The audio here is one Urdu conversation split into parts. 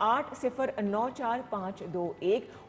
8094-521।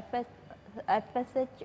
FSH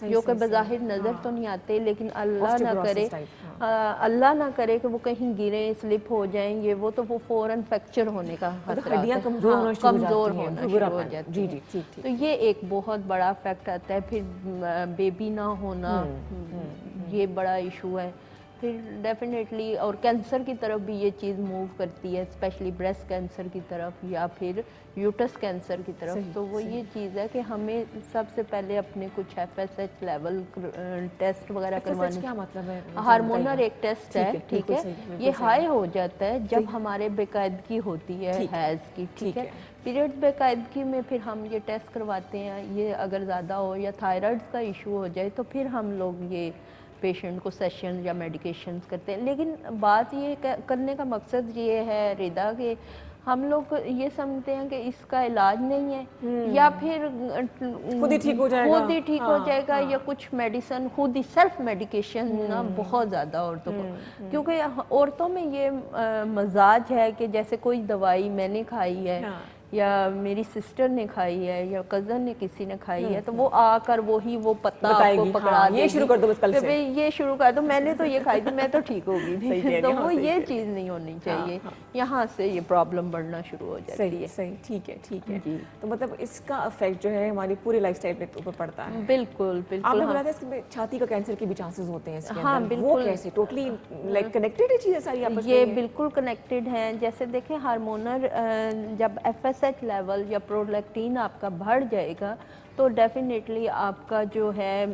جو کہ بظاہر نظر تو نہیں آتے، لیکن اللہ نہ کرے اللہ نہ کرے کہ وہ کہیں گریں، سلپ ہو جائیں، یہ وہ تو وہ فوراً فریکچر ہونے کا خطرہ ہڈیاں کمزور ہونا شروع ہو جاتی ہیں. تو یہ ایک بہت بڑا افیکٹ آتا ہے. پھر بیبی نہ ہونا، یہ بڑا ایشو ہے. پھر ڈیفینیٹلی اور کینسر کی طرف بھی یہ چیز موو کرتی ہے، اسپیشلی بریسٹ کینسر کی طرف یا پھر یوٹس کینسر کی طرف. تو وہ یہ چیز ہے کہ ہمیں سب سے پہلے اپنے کچھ FSH لیول ٹیسٹ وغیرہ کروانے. کیا مطلب ہے؟ ہارمونل ایک ٹیسٹ ہے، ٹھیک ہے. یہ ہائی ہو جاتا ہے جب ہمارے باقاعدگی ہوتی ہے حیض کی، ٹھیک ہے. پیریڈ باقاعدگی میں پھر ہم یہ ٹیسٹ کرواتے ہیں. یہ اگر زیادہ ہو یا تھائرائڈ کا ایشو ہو جائے تو پھر ہم لوگ یہ پیشنٹ کو سیشن یا میڈیکیشنز کرتے ہیں. لیکن بات یہ کرنے کا مقصد یہ ہے ردا کہ ہم لوگ یہ سمجھتے ہیں کہ اس کا علاج نہیں ہے، یا پھر خود ہی ٹھیک ہو جائے گا، یا کچھ میڈیسن خود ہی سیلف میڈیکیشن نا بہت زیادہ عورتوں کو. کیونکہ عورتوں میں یہ مزاج ہے کہ جیسے کوئی دوائی میں نے کھائی ہے یا میری سسٹر نے کھائی ہے یا کزن نے کسی نے کھائی ہے تو وہ آ کر وہی وہ پتہ آپ کو پکڑا دے گی، یہ شروع کر دو بس کل سے، یہ شروع کر دو، میں نے تو یہ کھائی تھی، میں تو ٹھیک ہو گئی تھی. تو وہ یہ چیز نہیں ہونی چاہیے. یہاں سے یہ پرابلم بڑھنا شروع ہو جاتی ہے. صحیح، ٹھیک ہے. تو مطلب اس کا افیکٹ جو ہے ہماری پورے لائف سٹائل پہ اوپر پڑتا ہے. بالکل. آپ نے بولا تھا اس میں چھاتی کا کینسر کے بھی چانسز ہوتے ہیں اس کے اندر. وہ کیسے ٹوٹلی لائک کنیکٹڈ ہے چیزیں ساری آپس میں؟ یہ بالکل کنیکٹڈ ہیں. جیسے دیکھیں ہارمونل جب FSH لیول یا پرولیکٹین آپ کا بڑھ جائے گا تو ڈیفینیٹلی آپ کا جو ہے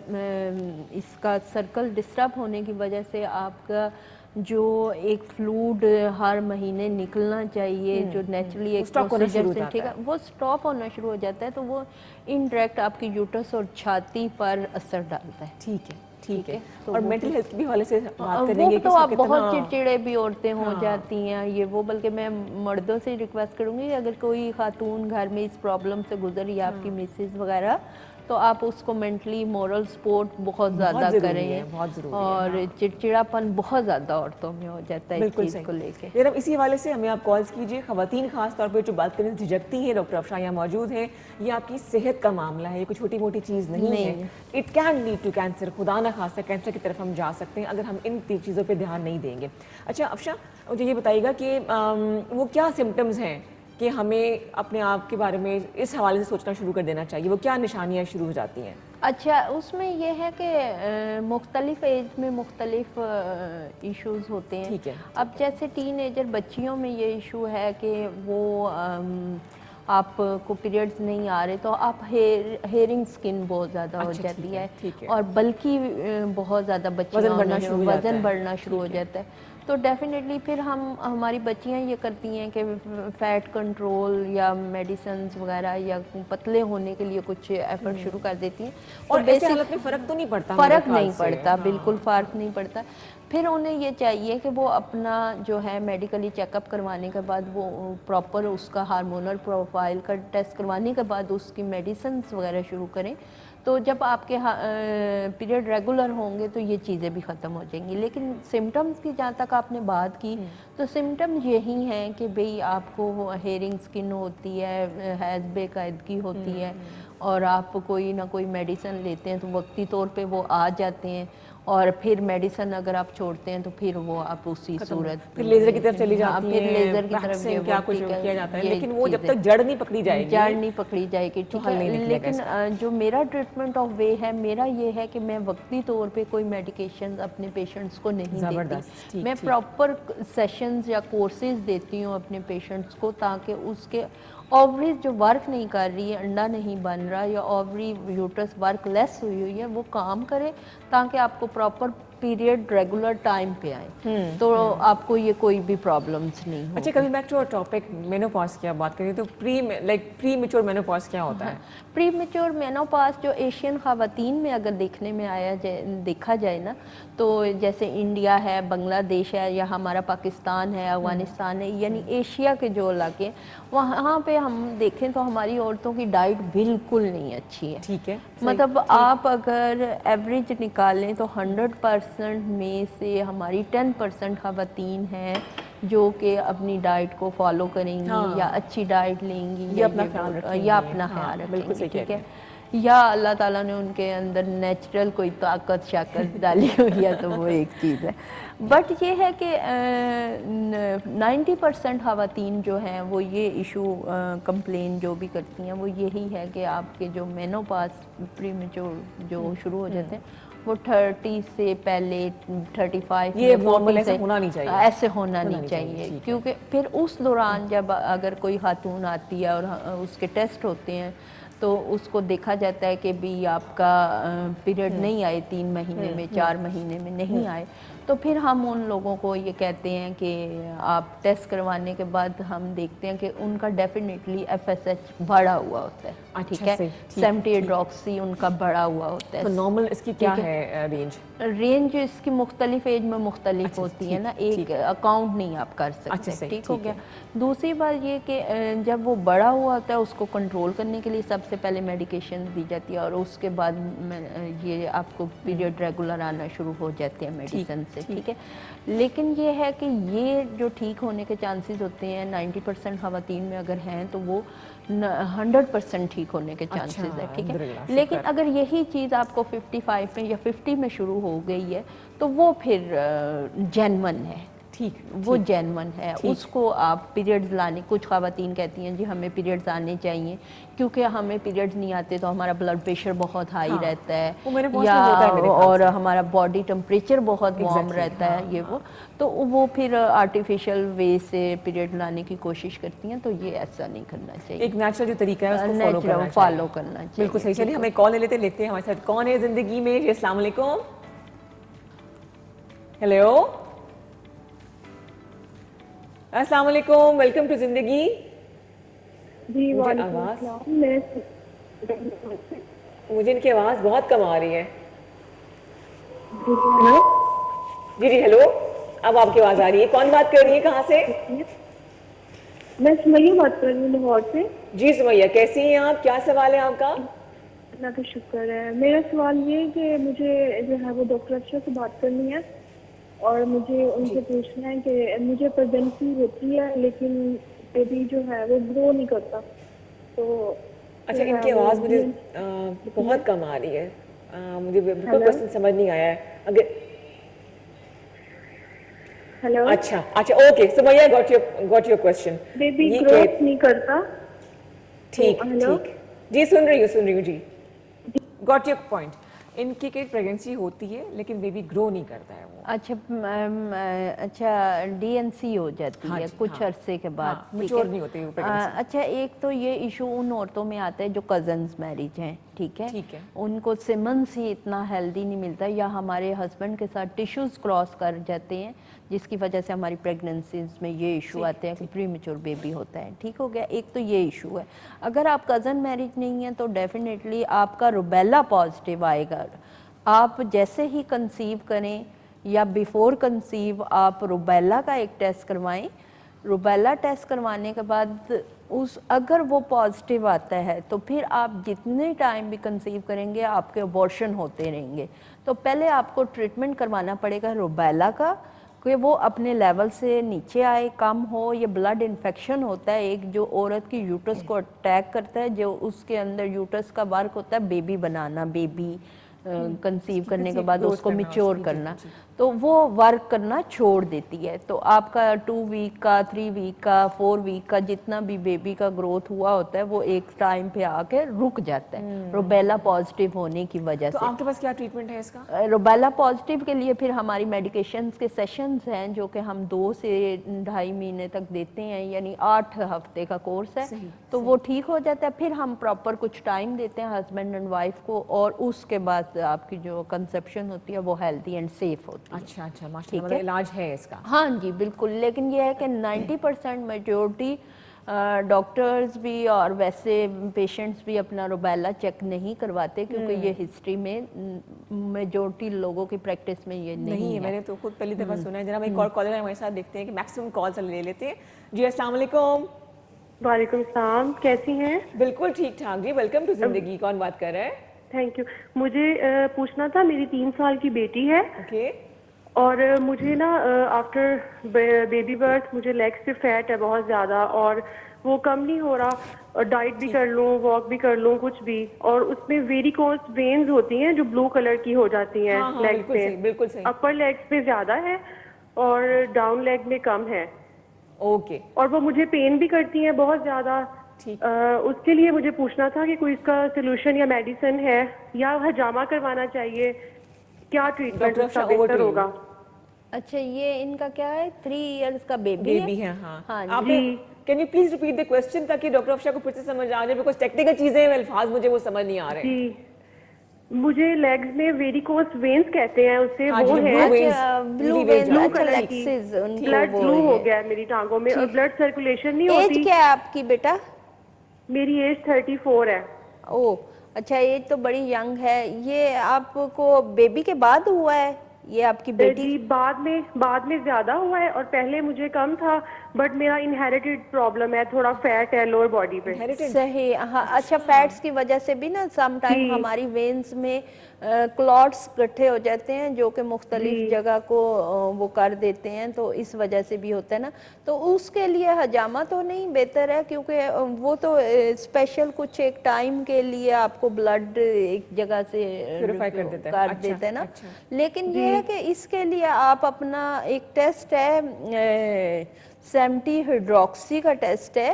اس کا سرکل ڈسٹرب ہونے کی وجہ سے آپ کا جو ایک فلوڈ ہر مہینے نکلنا چاہیے جو نیچرلی ایک پروسیجر سے، ٹھیک ہے، وہ سٹاپ ہونا شروع ہو جاتا ہے. تو وہ انڈائریکٹ آپ کی یوٹس اور چھاتی پر اثر ڈالتا ہے. ٹھیک ہے. اور مینٹل ہیلتھ کے حوالے سے بات کریں گے تو آپ بہت چڑچڑے بھی عورتیں ہو جاتی ہیں یہ وہ، بلکہ میں مردوں سے ریکویسٹ کروں گی اگر کوئی خاتون گھر میں اس پرابلم سے گزری، آپ کی مسز وغیرہ، تو آپ اس کو مینٹلی مورل سپورٹ بہت زیادہ کریں. اور چڑچڑاپن بہت زیادہ عورتوں میں ہو جاتا ہے اس چیز کو لے کے. لیکن اسی حوالے سے ہمیں آپ کالز کیجیے. خواتین خاص طور پہ جو بات کرنے سے جھجکتی ہیں، ڈاکٹر افشاں یہاں موجود ہیں. یہ آپ کی صحت کا معاملہ ہے، یہ کوئی چھوٹی موٹی چیز نہیں ہے. It can lead to cancer. خدا نہ خواستہ کینسر کی طرف ہم جا سکتے ہیں اگر ہم ان چیزوں پہ دھیان نہیں دیں گے. اچھا افشاں، مجھے یہ بتائیے گا کہ وہ کیا سمٹمز ہیں کہ ہمیں اپنے آپ کے بارے میں اس حوالے سے سوچنا شروع کر دینا چاہیے؟ وہ کیا نشانیاں شروع ہو جاتی ہیں؟ اچھا، اس میں یہ ہے کہ مختلف ایج میں مختلف ایشوز ہوتے ہیں. اب جیسے ٹین ایجر بچیوں میں یہ ایشو ہے کہ وہ آپ کو پیریڈز نہیں آ رہے تو آپ ہیئرنگ سکن بہت زیادہ ہو جاتی ہے اور بلکہ بہت زیادہ بچیاں وزن بڑھنا شروع ہو جاتا ہے. تو ڈیفینیٹلی پھر ہماری بچیاں یہ کرتی ہیں کہ فیٹ کنٹرول یا میڈیسنز وغیرہ یا پتلے ہونے کے لیے کچھ ایفرٹ شروع کر دیتی ہیں. اور ایسے حالت میں فرق تو نہیں پڑتا؟ فرق نہیں پڑتا، بالکل فرق نہیں پڑتا. پھر انہیں یہ چاہیے کہ وہ اپنا جو ہے میڈیکلی چیک اپ کروانے کے بعد وہ پراپر اس کا ہارمونل پروفائل کا ٹیسٹ کروانے کے بعد اس کی میڈیسنز وغیرہ شروع کریں. تو جب آپ کے پیریڈ ریگولر ہوں گے تو یہ چیزیں بھی ختم ہو جائیں گی. لیکن سمٹمز کی جہاں تک آپ نے بات کی تو سمٹم یہی ہیں کہ بھئی آپ کو ہیئرنگ سکن ہوتی ہے، حیض بے قاعدگی ہوتی ہے اور آپ کوئی نہ کوئی میڈیسن لیتے ہیں تو وقتی طور پہ وہ آ جاتے ہیں. اور پھر میڈیسن اگر آپ چھوڑتے ہیں تو پھر وہ آپ اسی صورت پھر لیزر کی طرف چلی جاتی ہیں، پھر لیزر کی طرف کیا کچھ کیا جاتا ہے. لیکن وہ جب تک جڑ نہیں پکڑی جائے گی، جڑ نہیں پکڑی جائے گی، ٹھیک ہے. لیکن جو میرا ٹریٹمنٹ آف وے ہے، میرا یہ ہے کہ میں وقتی طور پہ کوئی میڈیکیشن اپنے پیشنٹس کو نہیں دیتی. میں پراپر سیشنز یا کورسز دیتی ہوں اپنے پیشنٹس کو تاکہ اس کے اووریز جو ورک نہیں کر رہی ہے، انڈا نہیں بن رہا یا اووری یوٹرس ورک لیس ہوئی ہے، وہ کام کرے تاکہ آپ کو پراپر پیریڈ ریگولر ٹائم پہ آئے تو آپ کو یہ کوئی بھی پرابلمس نہیں ہو. اچھا، کبھی بیک ٹو ٹاپک مینوپاز کی بات کریں تو پری میچور مینوپاز کیا ہوتا ہے؟ پری میچور مینوپاز جو ایشین خواتین میں اگر دیکھنے میں دیکھا جائے نا، تو جیسے انڈیا ہے، بنگلہ دیش ہے یا ہمارا پاکستان ہے، افغانستان ہے، یعنی ایشیا کے جو علاقے وہاں پہ ہم دیکھیں تو ہماری عورتوں کی ڈائٹ بالکل نہیں اچھی ہے. ٹھیک ہے. مطلب آپ اگر ایوریج نکالیں تو 100% میں سے ہماری 10% خواتین ہیں جو کہ اپنی ڈائٹ کو فالو کریں گی یا اچھی ڈائٹ لیں گی یا اپنا خیال رکھیں گی. ٹھیک ہے. یا اللہ تعالیٰ نے ان کے اندر نیچرل کوئی طاقت شاکت ڈالی ہوئی ہے تو وہ ایک چیز ہے. بٹ یہ ہے کہ 90% خواتین جو ہیں وہ یہ ایشو کمپلین جو بھی کرتی ہیں وہ یہی ہے کہ آپ کے جو مینوپاز پری میچور جو شروع ہو جاتے ہیں وہ 30 سے پہلے 35 یہ میں نارمل 40 ایسا سے ہونا نہیں چاہیے. ایسے ہونا نہیں چاہیے, کیونکہ پھر اس دوران جب اگر کوئی خاتون آتی ہے اور اس کے ٹیسٹ ہوتے ہیں تو اس کو دیکھا جاتا ہے کہ بھی آپ کا پیریڈ نہیں آئے 3 مہینے میں 4 مہینے میں نہیں آئے, تو پھر ہم ان لوگوں کو یہ کہتے ہیں کہ آپ ٹیسٹ کروانے کے بعد ہم دیکھتے ہیں کہ ان کا ڈیفینیٹلی FSH بڑھا ہوا ہوتا ہے, ٹھیک ہے, 70 ہائیڈروکسی ان کا بڑھا ہوا ہوتا ہے. تو نارمل اس کی کیا ہے رینج اس کی مختلف ایج میں مختلف ہوتی ہے نا, ایک اکاؤنٹ نہیں آپ کر سکتے, ٹھیک ہو گیا. دوسری بات یہ کہ جب وہ بڑا ہوا ہوتا ہے اس کو کنٹرول کرنے کے لیے سب سے پہلے میڈیکیشن دی جاتی ہے اور اس کے بعد یہ آپ کو پیریڈ ریگولر آنا شروع ہو جاتے ہیں میڈیسن سے, ٹھیک ہے. لیکن یہ ہے کہ یہ جو ٹھیک ہونے کے چانسز ہوتے ہیں 90% خواتین میں اگر ہیں تو وہ 100% ٹھیک ہونے کے چانسز ہے, ٹھیک ہے. لیکن اگر یہی چیز آپ کو 55 میں یا 50 میں شروع ہو گئی ہے تو وہ پھر جینون ہے, وہ جینون ہے, اس کو آپ پیریڈز لانے, کچھ خواتین کہتی ہیں جی ہمیں پیریڈز آنے چاہیے کیونکہ ہمیں پیریڈز نہیں آتے تو ہمارا بلڈ پریشر بہت ہائی رہتا ہے یا اور ہمارا باڈی ٹمپریچر بہت وارم رہتا ہے, یہ وہ تو وہ پھر آرٹیفیشیل وے سے پیریڈ لانے کی کوشش کرتی ہیں, تو یہ ایسا نہیں کرنا چاہیے. ایک نیچرل جو طریقہ ہے اس کو فالو کرنا چاہیے. بالکل صحیح. چلیے ہمیں کال لیتے ہیں ہمارے ساتھ کون ہے زندگی میں. جی السلام علیکم. ہیلو, السلام علیکم, ویلکم ٹو زندگی. جی وعلیکم السلام. مجھے ان کی آواز بہت کم آ رہی ہے. ہیلو, جی ہیلو, اب آپ کی آواز آ رہی ہے. کون بات کر رہی ہے, کہاں سے؟ میں سمیہ بات کر رہی ہوں لاہور سے. جی سمیہ, کیسی ہیں آپ, کیا سوال ہے آپ کا؟ اللہ کا شکر ہے. میرا سوال یہ ہے کہ مجھے جو ہے وہ ڈاکٹر افشا سے بات کرنی ہے اور مجھے ان سے پوچھنا ہے کہ مجھے پریگنسی ہوتی ہے لیکن بیبی جو ہے وہ گرو نہیں کرتا. تو اچھا, ان کی آواز مجھے بہت کم آ رہی ہے, مجھے بالکل کوشچن سمجھ نہیں آیا ہے. اگر ہیلو, اچھا okay Sumaiya, got your question. Baby growth نہیں کرتا. ٹھیک, جی سن رہی ہوں جی, گاٹ یور پوائنٹ. ان کی پریگنسی ہوتی ہے لیکن بیبی گرو نہیں کرتا ہے. وہ اچھا DNC ہو جاتی ہے کچھ عرصے کے بعد, میچور نہیں ہوتی. اچھا, ایک تو یہ ایشو ان عورتوں میں آتا ہے جو کزنز میرج ہیں, ٹھیک ہے, ان کو سیمنس ہی اتنا ہیلدی نہیں ملتا یا ہمارے ہسبینڈ کے ساتھ ٹیشوز کراس کر جاتے ہیں جس کی وجہ سے ہماری پریگننسیز میں یہ ایشو آتے ہیں کہ پری میچور بیبی ہوتا ہے, ٹھیک ہو گیا. ایک تو یہ ایشو ہے. اگر آپ کزن میرج نہیں ہیں تو ڈیفینیٹلی آپ کا روبیلا پازیٹیو آئے گا. آپ جیسے ہی کنسیو کریں یا بیفور کنسیو آپ روبیلا کا ایک ٹیسٹ کروائیں. روبیلا ٹیسٹ کروانے کے بعد اگر وہ پازیٹیو آتا ہے تو پھر آپ جتنے ٹائم بھی کنسیو کریں گے آپ کے ابورشن ہوتے رہیں گے. تو پہلے آپ کو ٹریٹمنٹ کروانا پڑے گا روبیلا کا کہ وہ اپنے لیول سے نیچے آئے, کم ہو. یہ بلڈ انفیکشن ہوتا ہے ایک جو عورت کی یوٹرس کو اٹیک کرتا ہے, جو اس کے اندر یوٹرس کا ورک ہوتا ہے بیبی بنانا, بیبی کنسیو کرنے کے بعد اس کو میچور کرنا, تو وہ ورک کرنا چھوڑ دیتی ہے. تو آپ کا 2 ویک کا 3 ویک کا 4 ویک کا جتنا بھی بیبی کا گروتھ ہوا ہوتا ہے وہ ایک ٹائم پہ آ کے رک جاتا ہے روبیلا پازیٹیو ہونے کی وجہ سے. تو آپ کے پاس کیا ٹریٹمنٹ ہے اس کا؟ روبیلا پازیٹیو کے لیے پھر ہماری میڈیکیشنز کے سیشنز ہیں جو کہ ہم 2 سے 2.5 مہینے تک دیتے ہیں, یعنی 8 ہفتے کا کورس ہے. تو وہ ٹھیک ہو جاتا ہے. پھر ہم پراپر کچھ ٹائم دیتے ہیں ہسبینڈ اینڈ وائف کو اور اس کے بعد آپ کی جو کنسیپشن ہوتی ہے وہ ہیلدی اینڈ سیف ہوتی ہے. اچھا, ماشاء اللہ, علاج ہے اس کا؟ ہاں جی بالکل. لیکن یہ ہے کہ 90% میجورٹی ڈاکٹرز بھی اور ویسے پیشنٹس بھی اپنا روبیلا چیک نہیں کرواتے کیونکہ یہ ہسٹری میں میجورٹی لوگوں کی پریکٹس میں یہ نہیں ہے. میں نے تو خود پہلی دفعہ سنا ہے. جناب ایک اور کالر ہمارے ساتھ دیکھتے ہیں کہ میکسیمم کالز لے لیتے ہیں. جی السلام علیکم. وعلیکم السلام, کیسی ہیں؟ بالکل ٹھیک ٹھاک جی, ویلکم ٹو زندگی. کون بات کر رہا ہے؟ Thank you. مجھے پوچھنا تھا, میری 3 سال کی بیٹی ہے اور مجھے نا آفٹر بیبی برتھ مجھے لیگ سے فیٹ ہے بہت زیادہ اور وہ کم نہیں ہو رہا, اور ڈائٹ بھی کر لوں, واک بھی کر لوں, کچھ بھی, اور اس میں ویریکوز وینز ہوتی ہیں جو بلو کلر کی ہو جاتی ہیں لیگ پہ, بالکل صحیح. اپر لیگز پہ زیادہ ہے اور ڈاؤن لیگ میں کم ہے. اوکے. اور وہ مجھے پین بھی کرتی ہیں بہت زیادہ. اس کے لیے مجھے پوچھنا تھا کہ کوئی اس کا سولوشن یا میڈیسن ہے, یا حجامہ کروانا چاہیے, کیا ٹریٹمنٹ اس کا بہتر ہوگا؟ اچھا, یہ ان کا کیا ہے, 3 ایئرز کا بیبی ہے. ہاں جی. Can you please repeat the question تاکہ ڈاکٹر افشا کو پھر سے سمجھ آ جائے, بیکاز ٹیکنیکل چیزیں ہیں, الفاظ مجھے وہ سمجھ نہیں آ رہے. جی, مجھے لیگز میں ویریکوز وینز کہتے ہیں اسے, وہ ہے بلو وینز, اچھا لیگز, بلڈ فلو ہو گیا ہے میری ٹانگوں میں, اور بلڈ سرکولیشن نہیں ہوتی. ایج کیا ہے آپ کی بیٹا؟ میری ایج 34 ہے. او اچھا, ایج تو بڑی ینگ ہے. یہ آپ کو بیبی کے بعد ہوا ہے, یہ آپ کی بیٹی؟ جی, بعد میں زیادہ ہوا ہے, اور پہلے مجھے کم تھا, بٹ میرا انہیریٹڈ پرابلم ہے, تھوڑا فیٹ ہے لوور باڈی پہ. صحیح. ہاں اچھا, فیٹس کی وجہ سے بھی نا سم ٹائم ہماری وینز میں کلاٹس گٹھے ہو جاتے ہیں جو کہ مختلف جگہ کو وہ کر دیتے ہیں, تو اس وجہ سے بھی ہوتا ہے نا. تو اس کے لیے حجامہ تو نہیں بہتر ہے, کیونکہ وہ تو اسپیشل کچھ ایک ٹائم کے لیے آپ کو بلڈ ایک جگہ سے کر دیتا ہے نا. لیکن یہ ہے کہ اس کے لیے آپ اپنا ایک ٹیسٹ ہے, 70 ہائیڈروکسی کا ٹیسٹ ہے,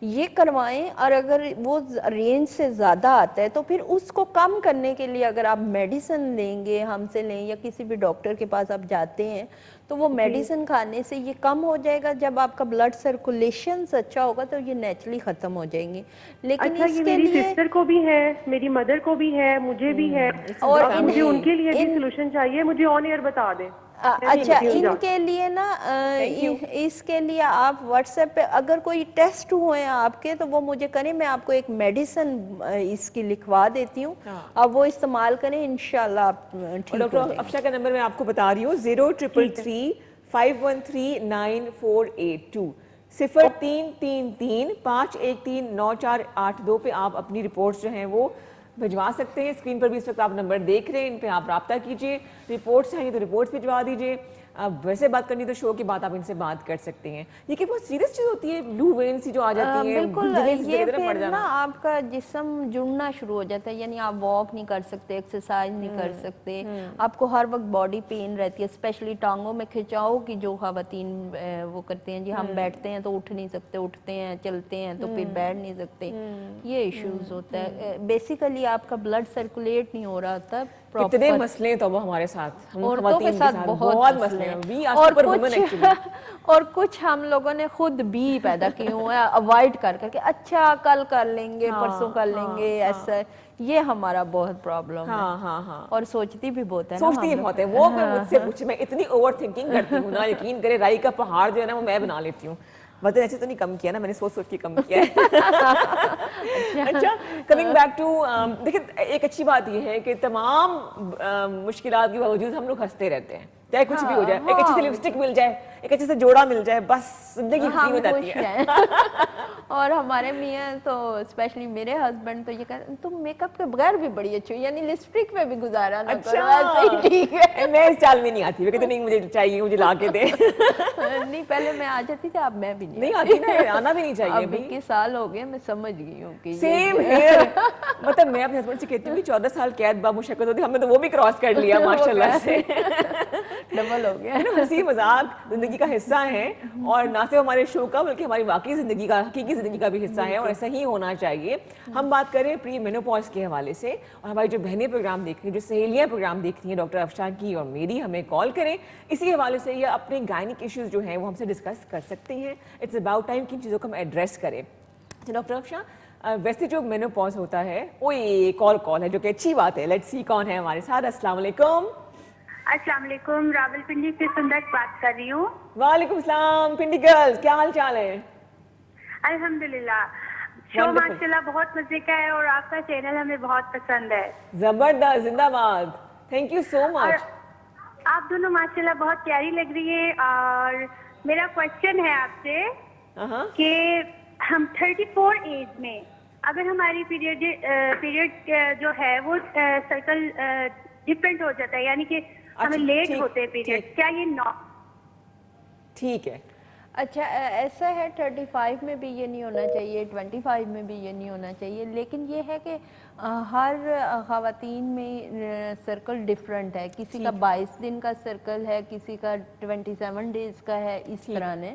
یہ کروائیں, اور اگر وہ رینج سے زیادہ آتا ہے تو پھر اس کو کم کرنے کے لیے اگر آپ میڈیسن لیں گے, ہم سے لیں یا کسی بھی ڈاکٹر کے پاس آپ جاتے ہیں, تو وہ میڈیسن کھانے سے یہ کم ہو جائے گا. جب آپ کا بلڈ سرکولیشن اچھا ہوگا تو یہ نیچرلی ختم ہو جائیں گے. لیکن اچھا, اس یہ کے میری لیے سسٹر کو بھی ہے, میری مدر کو بھی ہے, مجھے بھی ہے, اور مجھے ان کے لیے بھی سولوشن چاہیے. مجھے آن ایئر بتا دیں. اچھا, ان کے لیے نا, اس کے لیے آپ واٹس ایپ پہ اگر کوئی ٹیسٹ ہوئے ہیں آپ کے تو وہ مجھے کریں, میں آپ کو ایک میڈیسن اس کی لکھوا دیتی ہوں, اب وہ استعمال کریں, انشاءاللہ آپ ٹھیک ہو جائیں گے. ڈاکٹر افشا کا نمبر میں آپ کو بتا رہی ہوں, 0333 513 9482, 0333 513 9482 پہ آپ اپنی رپورٹس جو ہیں وہ بھجوا سکتے ہیں. اسکرین پر بھی اس وقت آپ نمبر دیکھ رہے ہیں, ان پہ آپ رابطہ کیجئے. رپورٹس چاہیے تو رپورٹس بھجوا دیجئے. ویسے بات کرنی تو شو کی بات آپ ان سے بات کر سکتے ہیں. یہ کہ بہت سیریس چیز ہوتی ہے, بلو وینز جو آ جاتی ہیں, بالکل. یہ پھر نا آپ کا جسم جڑنا شروع ہو جاتا ہے, یعنی آپ واک نہیں کر سکتے, ایکسرسائز نہیں کر سکتے, آپ کو ہر وقت باڈی پین رہتی ہے, اسپیشلی ٹانگوں میں کھچاؤ کی جو خواتین وہ کرتے ہیں, جی ہم بیٹھتے ہیں تو اٹھ نہیں سکتے, اٹھتے ہیں چلتے ہیں تو پھر بیٹھ نہیں سکتے, یہ ایشوز ہوتا ہے. بیسیکلی آپ کا بلڈ سرکولیٹ نہیں ہو رہا ہوتا. اتنے مسئلے تو وہ ہمارے ساتھ عورتوں کے ساتھ بہت مسئلے ہیں, اور کچھ ہم لوگوں نے خود بھی پیدا کیے ہوئے ہیں اوائڈ کر کے, اچھا کل کر لیں گے, پرسوں کر لیں گے, ایسا. یہ ہمارا بہت پرابلم ہے, اور سوچتی بھی بہت ہے, سوچتی بھی بہت ہے. وہ مجھ سے پوچھے, میں اتنی اوور تھنکنگ کرتی ہوں نا, یقین کرے رائی کا پہاڑ جو ہے نا وہ میں بنا لیتی ہوں. وزن ایسے تو نہیں کم کیا نا, میں نے سوچ کے کم کیا ہے. اچھا, کمنگ بیک ٹو, دیکھیں ایک اچھی بات یہ ہے کہ تمام مشکلات کے باوجود ہم لوگ ہنستے رہتے ہیں, چاہے کچھ بھی ہو جائے. ایک اچھی سی لپسٹک مل جائے, ایک اچھے سے جوڑا مل جائے, بس زندگی خوشی ہو جاتی ہے. اور ہمارے میاں تو اسپیشلی میرے ہسبینڈ تو یہ کہتے ہیں تم میک اپ کے بغیر بھی بڑی اچھی ہو, یعنی لپسٹک پہ بھی گزارا نہ کرو, ایسے ہی ٹھیک ہے. میں اس چال میں نہیں آتی, وہ کہتے نہیں مجھے چاہیے, مجھے لا کے دے. نہیں, پہلے میں آ جاتی تھی, اب میں بھی نہیں آتی نا, آنا بھی نہیں چاہیے. اب 21 سال ہو گئے, میں سمجھ گئی ہوں کہ سیم ہیئر. مطلب میں اپنے ہسبینڈ سے کہتی ہوں کہ 14 سال قید باب مشقت ہوتی, ہم نے تو وہ بھی کراس کر لیا ماشاءاللہ سے. ڈبل ہو گیا. ہنسی مذاق زندگی کا حصہ ہے, اور نہ صرف ہمارے شو کا بلکہ ہماری واقعی زندگی کا, حقیقی زندگی کا بھی حصہ ہے, اور ایسا ہی ہونا چاہیے. ہم بات کریں پری مینوپاز کے حوالے سے, اور ہماری جو بہنیں پروگرام دیکھ رہی ہیں, جو سہیلیاں پروگرام دیکھ رہی ہیں ڈاکٹر افشا کی اور میری, ہمیں کال کریں اسی حوالے سے, یا اپنے گائنک ایشوز جو ہیں وہ ہم سے ڈسکس کر سکتے ہیں. اٹس اباؤٹ ٹائم کہ ان چیزوں کو ہم ایڈریس کریں. ڈاکٹر افشا, ویسے جو مینوپاز ہوتا ہے, اوے کال ہے جو کہ اچھی بات ہے. لیٹس سی کون ہے ہمارے ساتھ. السلام علیکم. السلام علیکم, راول پنڈی سے سندر بات کر رہی ہوں. وعلیکم السلام پنڈی گرلز, کیا حال چال ہے؟ الحمدللہ, شو ماشاءاللہ بہت مزے کا ہے, اور آپ کا چینل ہمیں بہت پسند ہے. زبردست, زندہ باد, تھینک یو سو مچ. آپ دونوں ماشاءاللہ بہت پیاری لگ رہی ہے. اور میرا کوشچن ہے آپ سے کہ ہم 34 ایج میں اگر ہماری پیریڈ جو ہے وہ سرکل ڈفرینٹ ہو جاتا ہے, یعنی کہ ہمیں لیٹ ہوتے ہیں پیریڈ, کیا یہ ٹھیک ہے؟ اچھا ایسا ہے 35 میں بھی یہ نہیں ہونا چاہیے، 25 میں بھی یہ نہیں ہونا چاہیے، لیکن یہ ہے کہ ہر خواتین میں سرکل ڈیفرنٹ ہے، کسی کا 22 دن کا سرکل ہے، کسی کا 27 ڈیز کا ہے، اس طرح نے.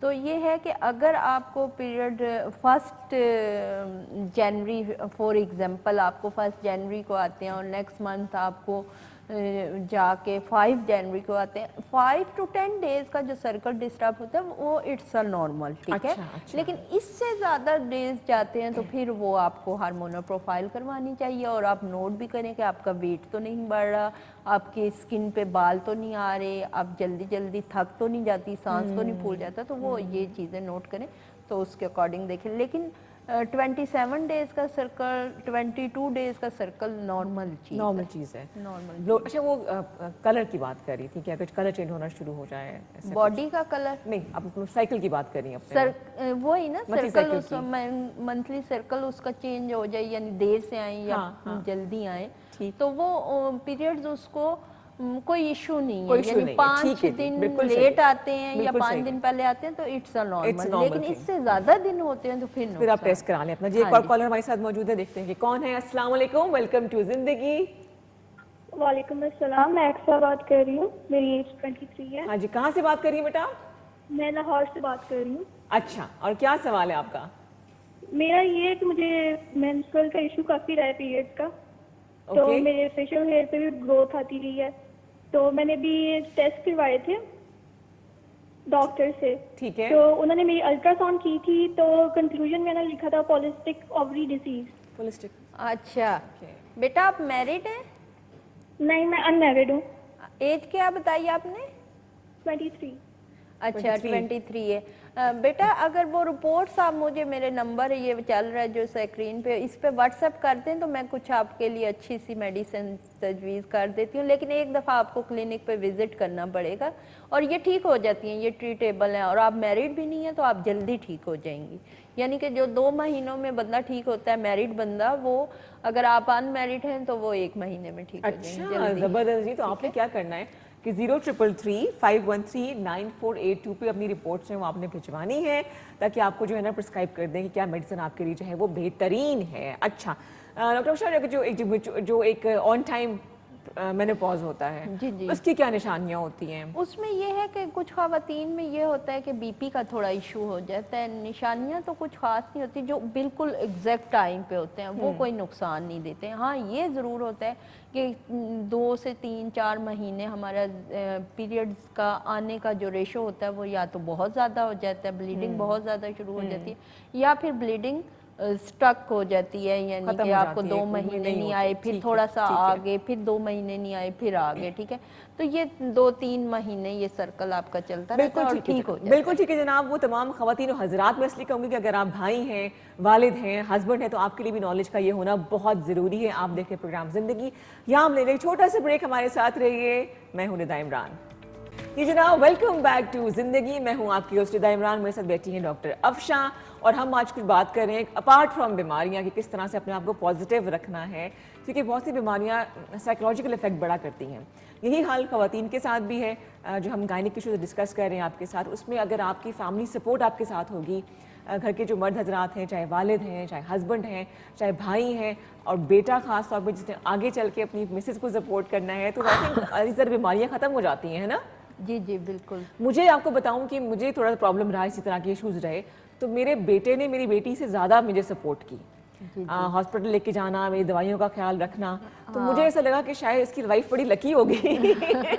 تو یہ ہے کہ اگر آپ کو پیریڈ 1 جنوری فور ایگزامپل آپ کو 1 جنوری کو آتے ہیں اور نیکسٹ منتھ آپ کو جا کے 5 جنوری کو آتے ہیں، 5 to 10 ڈیز کا جو سرکل ڈسٹرب ہوتا ہے وہ اٹس اے نارمل، ٹھیک ہے. لیکن اس سے زیادہ ڈیز جاتے ہیں تو پھر وہ آپ کو ہارمونل پروفائل کروانی چاہیے، اور آپ نوٹ بھی کریں کہ آپ کا ویٹ تو نہیں بڑھ رہا، آپ کی اسکن پہ بال تو نہیں آ رہے، آپ جلدی جلدی تھک تو نہیں جاتی، سانس تو نہیں پھول جاتا، تو وہ یہ چیزیں نوٹ کریں تو اس کے اکارڈنگ دیکھیں. لیکن 27 ڈیز کا سرکل، 22 ڈیز کا سرکل نارمل چیز ہے. نارمل. اچھا وہ کلر کی بات کر رہی تھی کہ اگر کلر چینج ہونا شروع ہو جائے، باڈی کا کلر نہیں، اب سائیکل کی بات کر رہی ہیں وہی نا سرکل، منتھلی سرکل اس کا چینج ہو جائے، یعنی دیر سے آئیں یا جلدی آئیں، تو وہ پیریڈز اس کو کوئی ایشو نہیں ہے، یعنی 5 دن لیٹ آتے ہیں یا 5 دن پہلے آتے ہیں تو اٹس اے نارمل، لیکن اس سے زیادہ دن ہوتے ہیں تو پھر آپ ٹیسٹ کرا لیں اپنا. جی ایک اور کالر ہمارے ساتھ موجود ہے، دیکھتے ہیں کہ کون ہے. السلام علیکم، ویلکم ٹو زندگی. وعلیکم السلام، میں اکثر بات کر رہی ہوں، میری ایج 23 ہے. ہاں جی، کہاں سے بات کر رہی ہیں بیٹا؟ میں لاہور سے بات کر رہی ہوں. اچھا، اور کیا سوال ہے آپ کا؟ میرا یہ ہے کہ مجھے مینسٹرول کا ایشو کافی رہا ہے پیریڈ کا، تو میرے فیشیل ہیئر پہ بھی گروتھ آتی رہی ہے، تو میں نے بھی ٹیسٹ کروائے تھے ڈاکٹر سے. ٹھیک ہے. تو انہوں نے میری الٹرا ساؤنڈ کی تھی، تو کنکلوژن میں نے لکھا تھا پولیسٹک اووری ڈیزیز. اچھا بیٹا آپ میرڈ ہیں؟ نہیں، میں ان میرڈ ہوں. ایج کیا بتائی آپ نے؟ 23. اچھا 23 ہے. بیٹا اگر وہ رپورٹس آپ مجھے، میرے نمبر یہ چل رہا ہے جو اسکرین پہ، اس پہ واٹس ایپ کر دیں تو میں کچھ آپ کے لیے اچھی سی میڈیسن تجویز کر دیتی ہوں، لیکن ایک دفعہ آپ کو کلینک پہ وزٹ کرنا پڑے گا، اور یہ ٹھیک ہو جاتی ہیں، یہ ٹریٹیبل ہیں، اور آپ میرڈ بھی نہیں ہیں تو آپ جلدی ٹھیک ہو جائیں گی. یعنی کہ جو 2 مہینوں میں بندہ ٹھیک ہوتا ہے میرڈ بندہ، وہ اگر آپ ان میرڈ ہیں تو وہ 1 مہینے میں ٹھیک ہو جائیں گے. اچھا زبردست. جی تو آپ نے کیا کرنا ہے کہ 0333513948 پہ اپنی رپورٹس ہیں وہ آپ نے بھجوانی ہے، تاکہ آپ کو جو ہے نا پرسکرائب کر دیں کہ کیا میڈیسن آپ کے لیے جو ہے وہ بہترین ہے. اچھا ڈاکٹر اشا، جو ایک آن ٹائم مینوپاز ہوتا ہے، اس کی کیا نشانیاں ہوتی ہیں؟ اس میں یہ ہے کہ کچھ خواتین میں یہ ہوتا ہے کہ بی پی کا تھوڑا ایشو ہو جاتا ہے. نشانیاں تو کچھ خاص نہیں ہوتی، جو بالکل ایگزیکٹ ٹائم پہ ہوتے ہیں وہ کوئی نقصان نہیں دیتے ہیں. ہاں یہ ضرور ہوتا ہے کہ 2 سے 3-4 مہینے ہمارا پیریڈز کا آنے کا جو ریشو ہوتا ہے وہ یا تو بہت زیادہ ہو جاتا ہے، بلیڈنگ بہت زیادہ شروع ہو جاتی ہے، یا پھر بلیڈنگ سٹک ہو جاتی ہے، یعنی کہ آپ کو 2 مہینے نہیں آئے، پھر تھوڑا سا آگے، پھر 2 مہینے نہیں آئے، پھر آگے. ٹھیک ہے، تو یہ 2-3 مہینے یہ سرکل آپ کا چلتا رہتا ہے اور ٹھیک ہو جاتا ہے. بالکل ٹھیک ہے جناب. وہ تمام خواتین و حضرات میں اس لیے کہوں گی کہ اگر آپ بھائی ہیں، والد ہیں، ہسبینڈ ہیں، تو آپ کے لیے بھی نالج کا یہ ہونا بہت ضروری ہے. آپ دیکھیں پروگرام زندگی. یہاں ہم لے لیں چھوٹا سا بریک، ہمارے ساتھ رہیے. میں ہوں ندا عمران. جی جناب، ویلکم بیک ٹو زندگی. میں ہوں آپ کی ہوسٹ ندا عمران. میرے ساتھ بیٹھی ہیں ڈاکٹر افشاں، اور ہم آج کچھ بات کر رہے ہیں اپارٹ فرام بیماریاں کہ کس طرح سے اپنے آپ کو پازیٹیو رکھنا ہے، کیونکہ بہت سی بیماریاں سائیکولوجیکل افیکٹ بڑا کرتی ہیں. یہی حال خواتین کے ساتھ بھی ہے. جو ہم گائنک ایشوز ڈسکس کر رہے ہیں آپ کے ساتھ، اس میں اگر آپ کی فیملی سپورٹ آپ کے ساتھ ہوگی، گھر کے جو مرد حضرات ہیں، چاہے والد ہیں، چاہے ہسبینڈ ہیں، چاہے بھائی ہیں، اور بیٹا خاص طور پہ جس نے آگے چل کے اپنی مسز کو سپورٹ کرنا ہے، تو زیادہ بیماریاں ختم ہو جاتی ہیں نا. جی جی بالکل. مجھے آپ کو بتاؤں کہ مجھے تھوڑا پرابلم رہا، اسی طرح کے ایشوز رہے، تو میرے بیٹے نے میری بیٹی سے زیادہ مجھے سپورٹ کی. ہاسپٹل لے کے جانا، میری دوائیوں کا خیال رکھنا، تو مجھے ایسا لگا کہ شاید اس کی لائف بڑی لکی ہوگی،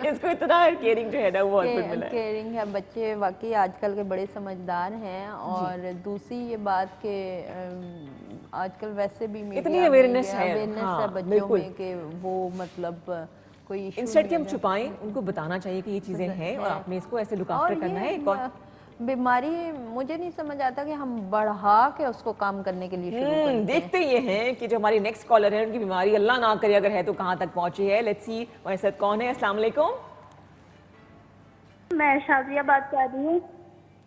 اس کو اتنا کیئرنگ جو ہے نا وہ ہسبینڈ ملا ہے. کیئرنگ ہے. بچے واقعی آج کل کے بڑے سمجھدار ہیں. اور دوسری یہ بات کہ آج کل ویسے بھی اتنی اویئرنیس ہے بچوں میں کہ وہ مطلب کوئی ایشو انسٹیڈ کہ ہم چھپائیں، ان کو بتانا چاہیے کہ یہ چیزیں ہیں اور آپ نے اس کو ایسے لک آفٹر کرنا ہے. ایک اور بیماری مجھے نہیں سمجھ آتا کہ ہم بڑھا کے اس کو کام کرنے کے لیے شروع کرتے ہیں. دیکھتے یہ ہیں کہ جو ہماری نیکسٹ کالر ہے ان کی بیماری اللہ نہ کرے اگر ہے تو کہاں تک پہنچی ہے. لیٹس سی ہمارے ساتھ کون ہے. السلام علیکم. میں شازیہ بات کر رہی ہوں.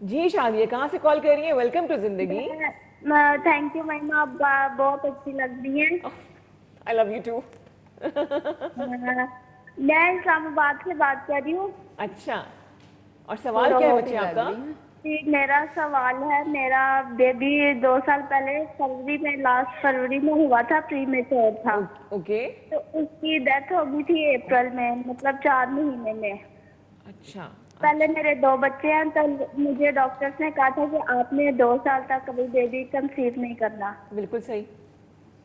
جی شازیہ، کہاں سے کال کر رہی ہیں؟ ویلکم ٹو زندگی. تھینک یو میم، آپ بہت اچھی لگ رہی ہیں. آئی لو یو ٹو. میں اسلام آباد سے بات کر رہی ہوں. اچھا، اور سوال کیا ہے بچے آپ کا؟ جی میرا سوال ہے، میرا بیبی 2 سال پہلے فروری میں، لاسٹ فروری میں ہوا تھا، پری میچور تھا، اوکے. تو اس کی ڈیتھ ہو گئی تھی اپریل میں، مطلب 4 مہینے میں. اچھا. پہلے میرے 2 بچے ہیں، تو مجھے ڈاکٹرس نے کہا تھا کہ آپ نے 2 سال تک کبھی بیبی کنسیو نہیں کرنا. بالکل صحیح.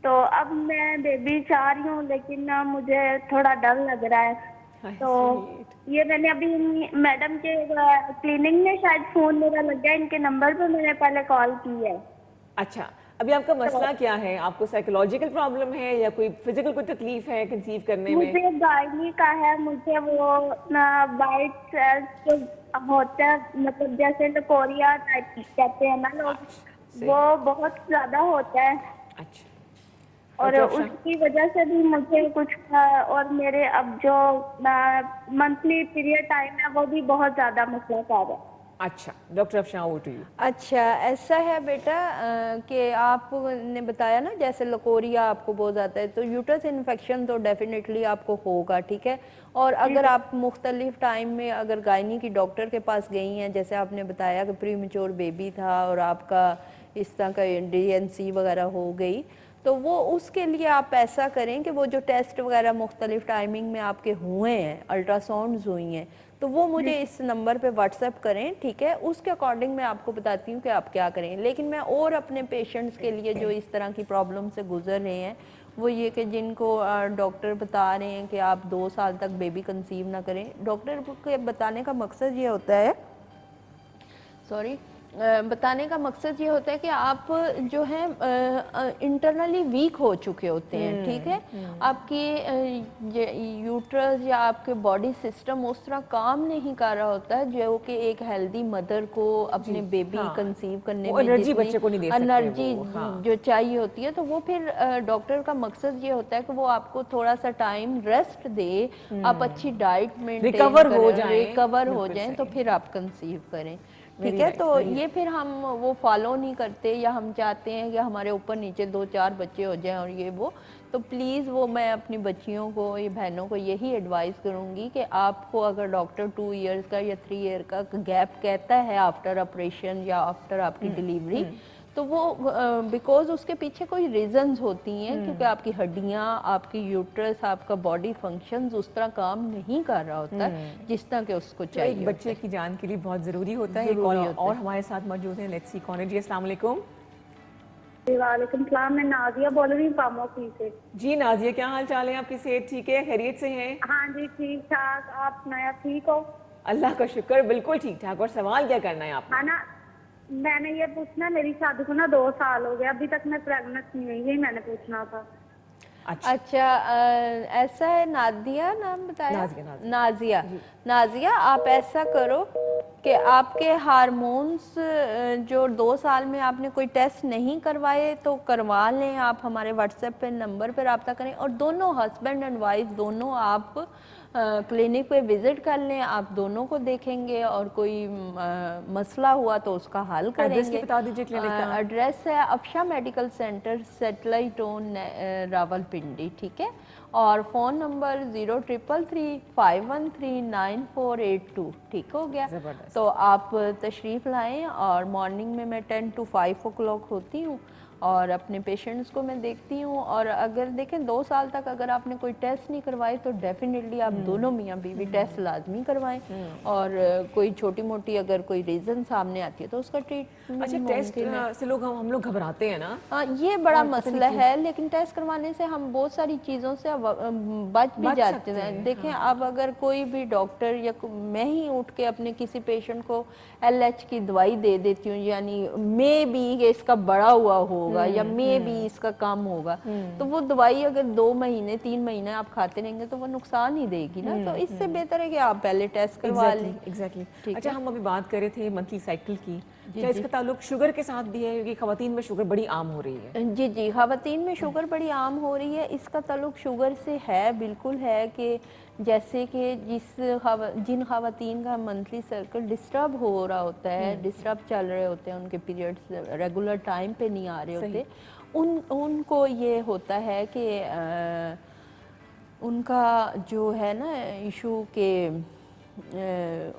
تو اب میں بیبی چاہ رہی ہوں، لیکن مجھے تھوڑا ڈر لگ رہا ہے. تو یہ میں نے ابھی میڈم کے کلینک میں شاید فون میرا لگ گیا، ان کے نمبر پہ میں نے پہلے کال کی ہے. اچھا، ابھی آپ کا مسئلہ کیا ہے؟ آپ کو سائیکولوجیکل پرابلم ہے یا کوئی فزیکل کوئی تکلیف ہے کنسیو کرنے میں؟ مجھے گائنی کا ہے، مجھے وہ وائٹ سیلز جو ہوتا ہے، مطلب جیسے لکوریا ٹائپ کہتے ہیں نا لوگ، وہ بہت زیادہ ہوتا ہے. اچھا. اور اس کی وجہ سے بھی مجھے کچھ، اور میرے اب جو منتھلی پیریڈ ٹائم ہے وہ بھی بہت زیادہ مسئلہ کر رہا ہے. اچھا ڈاکٹر افشاں اوٹو یو. اچھا ایسا ہے بیٹا کہ آپ نے بتایا نا جیسے لکوریا آپ کو بہت آتا ہے، تو یوٹرس انفیکشن تو ڈیفینیٹلی آپ کو ہوگا، ٹھیک ہے. اور اگر آپ مختلف ٹائم میں اگر گائنی کی ڈاکٹر کے پاس گئی ہیں، جیسے آپ نے بتایا کہ پری میچور بیبی تھا اور آپ کا اس طرح کا DNC وغیرہ ہو گئی، تو وہ اس کے لیے آپ ایسا کریں کہ وہ جو ٹیسٹ وغیرہ مختلف ٹائمنگ میں آپ کے ہوئے ہیں، الٹرا ساؤنڈز ہوئی ہیں، تو وہ مجھے اس نمبر پہ واٹس ایپ کریں، ٹھیک ہے. اس کے اکارڈنگ میں آپ کو بتاتی ہوں کہ آپ کیا کریں. لیکن میں اور اپنے پیشنٹس کے لیے جو اس طرح کی پرابلم سے گزر رہے ہیں، وہ یہ کہ جن کو ڈاکٹر بتا رہے ہیں کہ آپ 2 سال تک بیبی کنسیو نہ کریں. ڈاکٹر کے بتانے کا مقصد یہ ہوتا ہے، بتانے کا مقصد یہ ہوتا ہے کہ آپ جو ہیں انٹرنلی ویک ہو چکے ہوتے ہیں، ٹھیک ہے. آپ کی یوٹرس یا آپ کے باڈی سسٹم اس طرح کام نہیں کر رہا ہوتا ہے جو کہ ایک ہیلدی مدر کو اپنے بیبی کنسیو کرنے میں جتنی انرجی جو چاہیے ہوتی ہے، تو وہ پھر ڈاکٹر کا مقصد یہ ہوتا ہے کہ وہ آپ کو تھوڑا سا ٹائم ریسٹ دے، آپ اچھی ڈائٹ مینٹین کریں، ریکور ہو جائیں، تو پھر آپ کنسیو کریں، ٹھیک ہے. تو یہ پھر ہم وہ فالو نہیں کرتے، یا ہم چاہتے ہیں کہ ہمارے اوپر نیچے 2-4 بچے ہو جائیں اور یہ وہ. تو پلیز وہ میں اپنی بچیوں کو، یہ بہنوں کو یہی ایڈوائز کروں گی کہ آپ کو اگر ڈاکٹر 2 ایئرز کا یا 3 ایئر کا گیپ کہتا ہے آفٹر آپریشن یا آفٹر آپ کی ڈیلیوری، تو وہ بیکوز اس کے پیچھے کوئی ریزنز ہوتی ہیں، کیونکہ آپ کی ہڈیاں، آپ کی یوٹرس، آپ کا باڈی فنکشنز اس طرح کام نہیں کر رہا ہوتا جس طرح کہ اس کو چاہیے. ایک بچے کی جان کے لیے بہت ضروری ہوتا ہے. اور ہمارے ساتھ موجود ہیں، لیٹس سی کون ہے. جی السلام علیکم. وعلیکم السلام، میں نازیہ بول رہی ہوں پاموکی سے. جی نازیہ، کیا حال چال ہے؟ آپ کی صحت ٹھیک ہے؟ خیریت سے ہیں؟ ہاں جی ٹھیک ٹھاک، آپ سنایا ٹھیک ہو؟ اللہ کا شکر، بالکل ٹھیک ٹھاک. اور سوال کیا کرنا ہے آپ نے؟ نا میں نے یہ پوچھنا، میری شادی کو نا 2 سال ہو گیا، ابھی تک میں پریگننٹ نہیں ہوئی، یہی میں نے پوچھنا تھا. اچھا ایسا ہے، نادیہ نام بتایا؟ نازیہ آپ ایسا کرو کہ آپ کے ہارمونز جو 2 سال میں آپ نے کوئی ٹیسٹ نہیں کروائے تو کروا لیں. آپ ہمارے واٹس ایپ پہ نمبر پہ رابطہ کریں، اور دونوں ہسبینڈ اینڈ وائف دونوں آپ کلینک پہ وزٹ کر لیں. آپ دونوں کو دیکھیں گے اور کوئی مسئلہ ہوا تو اس کا حل کریں گے. بتا دیجیے کلینک کا. ایڈریس ہے Afsha medical centre, satellite town, Rawalpindi, ٹھیک ہے. اور فون نمبر 0333513948 ٹھیک ہو گیا. تو آپ تشریف لائیں، اور مارننگ میں 10 to 5 o'clock ہوتی ہوں اور اپنے پیشنٹس کو میں دیکھتی ہوں. اور اگر دیکھیں 2 سال تک اگر آپ نے کوئی ٹیسٹ نہیں کروائے تو ڈیفینیٹلی آپ دونوں میاں بیوی ٹیسٹ لازمی کروائیں. اور کوئی چھوٹی موٹی اگر کوئی ریزن سامنے آتی ہے تو اس کا ٹریٹمنٹ. اچھا ٹیسٹ سے ہم لوگ گھبراتے ہیں نا، یہ بڑا مسئلہ ہے، لیکن ٹیسٹ کروانے سے ہم بہت ساری چیزوں سے بچ بھی جاتے ہیں. دیکھیں اب اگر کوئی بھی ڈاکٹر یا میں ہی اٹھ کے اپنے کسی پیشنٹ کو LH کی دوائی دے دیتی ہوں، یعنی مے بی کہ اس کا بڑا ہوا ہوگا یا مے بی اس کا کم ہوگا، تو وہ دوائی اگر 2 مہینے 3 مہینے آپ کھاتے رہیں گے تو وہ نقصان ہی دے گی نا. تو اس سے بہتر ہے کہ آپ پہلے ٹیسٹ کروا لیں. اچھا ہم ابھی بات کر رہے تھے منتھلی سائیکل کی، کیا اس کا تعلق شوگر کے ساتھ بھی ہے؟ کیونکہ خواتین میں شوگر بڑی عام ہو رہی ہے. جی خواتین میں شوگر بڑی عام ہو رہی ہے. اس کا تعلق شوگر سے ہے، بالکل ہے. کہ جیسے کہ جن خواتین کا منتھلی سائیکل ڈسٹرب ہو رہا ہوتا ہے، ڈسٹرب چل رہے ہوتے ہیں، ان کے پیریڈز ریگولر ٹائم پہ نہیں آ رہے ہوتے، ان کو یہ ہوتا ہے کہ ان کا جو ہے نا ایشو کہ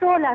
16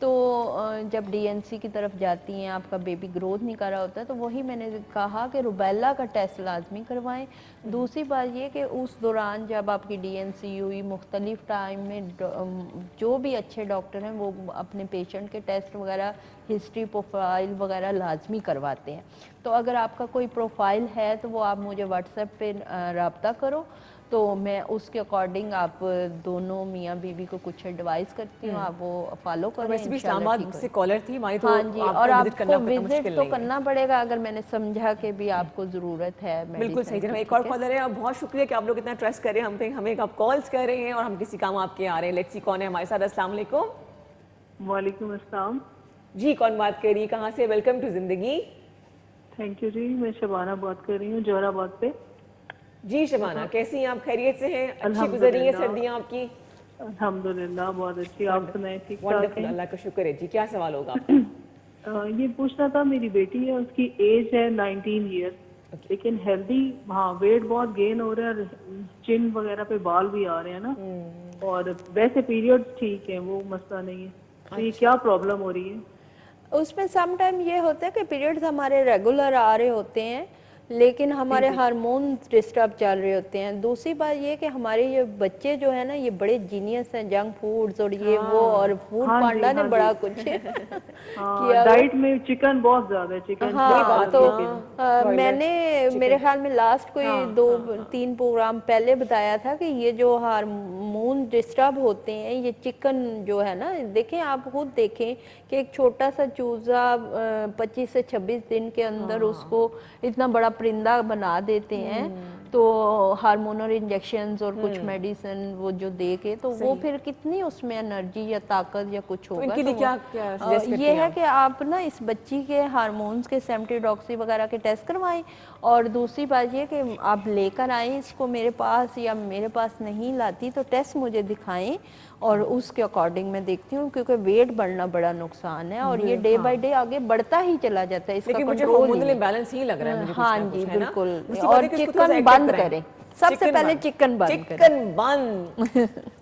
تو جب DNC کی طرف جاتی ہیں، آپ کا بیبی گروتھ نہیں کر رہا ہوتا ہے، تو وہی میں نے کہا کہ روبیلا کا ٹیسٹ لازمی کروائیں۔ دوسری بات یہ کہ اس دوران جب آپ کی DNC ہوئی، مختلف ٹائم میں جو بھی اچھے ڈاکٹر ہیں وہ اپنے پیشنٹ کے ٹیسٹ وغیرہ، ہسٹری پروفائل وغیرہ لازمی کرواتے ہیں۔ تو اگر آپ کا کوئی پروفائل ہے تو وہ آپ مجھے واٹس ایپ پہ رابطہ کرو، تو میں اس کے اکارڈنگ آپ دونوں میاں بیوی کو کچھ ایڈوائز کرتی ہوں، آپ وہ فالو کریں۔ ویسے بھی اسلام آباد سے کالر تھی ہماری، تو ہاں جی، اور آپ کو وزٹ تو نہیں کرنا پڑے گا اگر میں نے سمجھا کہ بھی آپ کو ضرورت ہے۔ بالکل صحیح جناب، ایک اور کالر ہے، اور بہت شکریہ کہ آپ لوگ اتنا ٹرسٹ کر رہے ہیں ہم پہ، ہمیں آپ کالز کر رہے ہیں اور ہم کسی کام آپ کے آ رہے ہیں۔ لیٹس سی کون ہے ہمارے ساتھ۔ السلام علیکم۔ وعلیکم السلام جی کون بات کر رہی ہے، کہاں سے؟ ویلکم ٹو زندگی۔ تھینک یو جی، میں شبانہ بات کر رہی ہوں جوہر آباد پہ۔ جی شبانہ، کیسی ہیں آپ؟ خیریت سے ہیں؟ اچھی گزر رہی ہیں سردیاں آپ کی؟ الحمدللہ بہت اچھی، آپ سنائیں ٹھیک ٹھاک ونڈرفل، ہیں؟ اللہ کا شکر ہے۔ جی کیا سوال ہوگا آپ کا؟ یہ پوچھنا تھا، میری بیٹی ہے، اس کی ایج ہے 19 ایئر، لیکن ہیلدی، ہاں ویٹ بہت گین ہو رہا ہے، چن وغیرہ پہ بال بھی آ رہے ہیں نا، اور ویسے پیریڈ ٹھیک ہے، وہ مسئلہ نہیں ہے، تو یہ کیا پرابلم ہو رہی ہے؟ اس میں سم ٹائم یہ ہوتا ہے کہ پیریڈز ہمارے ریگولر آ رہے ہوتے ہیں لیکن ہمارے ہارمون ڈسٹرب چل رہے ہوتے ہیں۔ دوسری بات یہ کہ ہمارے یہ بچے جو ہیں نا، یہ بڑے جینیس ہیں، جنک فوڈز اور یہ وہ، اور فوڈ پانڈا نے بڑا کچھ کیا۔ ڈائٹ میں چکن بہت زیادہ ہے، چکن۔ ہاں تو میں نے میرے خیال میں لاسٹ کوئی 2-3 پروگرام پہلے بتایا تھا کہ یہ جو ہارمون ڈسٹرب ہوتے ہیں، یہ چکن جو ہے نا، دیکھیں آپ خود دیکھیں کہ ایک چھوٹا سا چوزا 25 سے 26 دن کے اندر اس کو اتنا بڑا پرندہ بنا دیتے ہیں، تو ہارمونل انجیکشنز اور کچھ میڈیسن وہ جو دے کے، تو وہ پھر کتنی اس میں انرجی یا طاقت یا کچھ ہوگا۔ ان کے لیے کیا یہ ہے کہ آپ نا اس بچی کے ہارمونز کے سیمٹی ڈاکسی وغیرہ کے ٹیسٹ کروائیں، اور دوسری بات یہ کہ آپ لے کر آئیں اس کو میرے پاس، یا میرے پاس نہیں لاتی تو ٹیسٹ مجھے دکھائیں، اور اس کے اکارڈنگ میں دیکھتی ہوں، کیونکہ ویٹ بڑھنا بڑا نقصان ہے، اور یہ ڈے بائی ڈے آگے بڑھتا ہی چلا جاتا ہے، اس کا کنٹرول ہی بیلنس ہی لگ رہا ہے مجھے۔ ہاں جی بالکل، اور چکن بند کریں، سب سے پہلے چکن بند کریں۔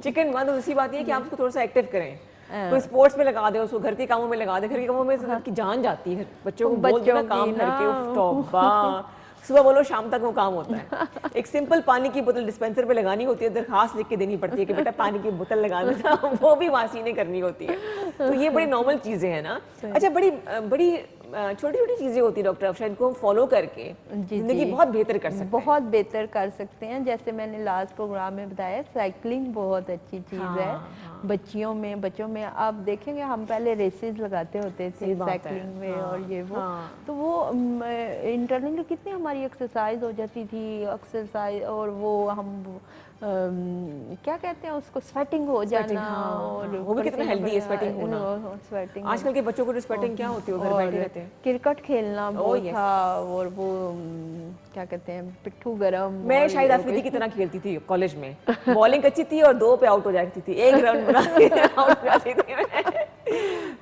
چکن بند، اسی بات یہ کہ آپ اس کو تھوڑا سا ایکٹیو کریں، کوئی سپورٹس میں لگا دیں، اس کو گھر کے کاموں میں لگا دیں، گھر کے کاموں میں کی جان جاتی ہے، بچوں کو بول دینا کام کر کے، توبہ، صبح بولو شام تک وہ کام ہوتا ہے۔ ایک سمپل پانی کی بوتل ڈسپینسر پہ لگانی ہوتی ہے، درخواست لکھ کے دینی پڑتی ہے کہ بیٹا پانی کی بوتل لگا دینا، وہ بھی واسینے کرنی ہوتی ہے۔ تو یہ بڑی نارمل چیزیں ہیں نا۔ اچھا، بڑی چھوٹی چھوٹی چیزیں ہوتی ہیں ڈاکٹر افشاں، ان کو فالو کر کے زندگی بہت بہتر کر سکتے ہیں۔ بہت بہتر کر سکتے ہیں، جیسے میں نے لاسٹ پروگرام میں بتایا، سائیکلنگ بہت اچھی چیز ہے بچوں میں۔ آپ دیکھیں گے ہم پہلے ریسز لگاتے ہوتے تھے سائیکلنگ میں، اور یہ وہ، تو وہ انٹرنلی کتنی ہماری ایکسرسائز ہو جاتی تھی، ایکسرسائز، اور وہ ہم کیا کہتے ہیں اس کو، سویٹنگ ہو جانا، اور وہ بھی کتنا ہیلدی ہے سویٹنگ ہونا۔ آج کل کے بچوں کو جو سویٹنگ کیا ہوتی ہے، گھر بیٹھے رہتے ہیں۔ کرکٹ کھیلنا بہت تھا، اور وہ کیا کہتے ہیں پٹھو گرم۔ میں شاہد آفریدی کی طرح کھیلتی تھی کالج میں، بالنگ اچھی تھی اور 2 پہ آؤٹ ہو جاتی تھی، 1 رن بنا کے آؤٹ ہو جاتی تھی۔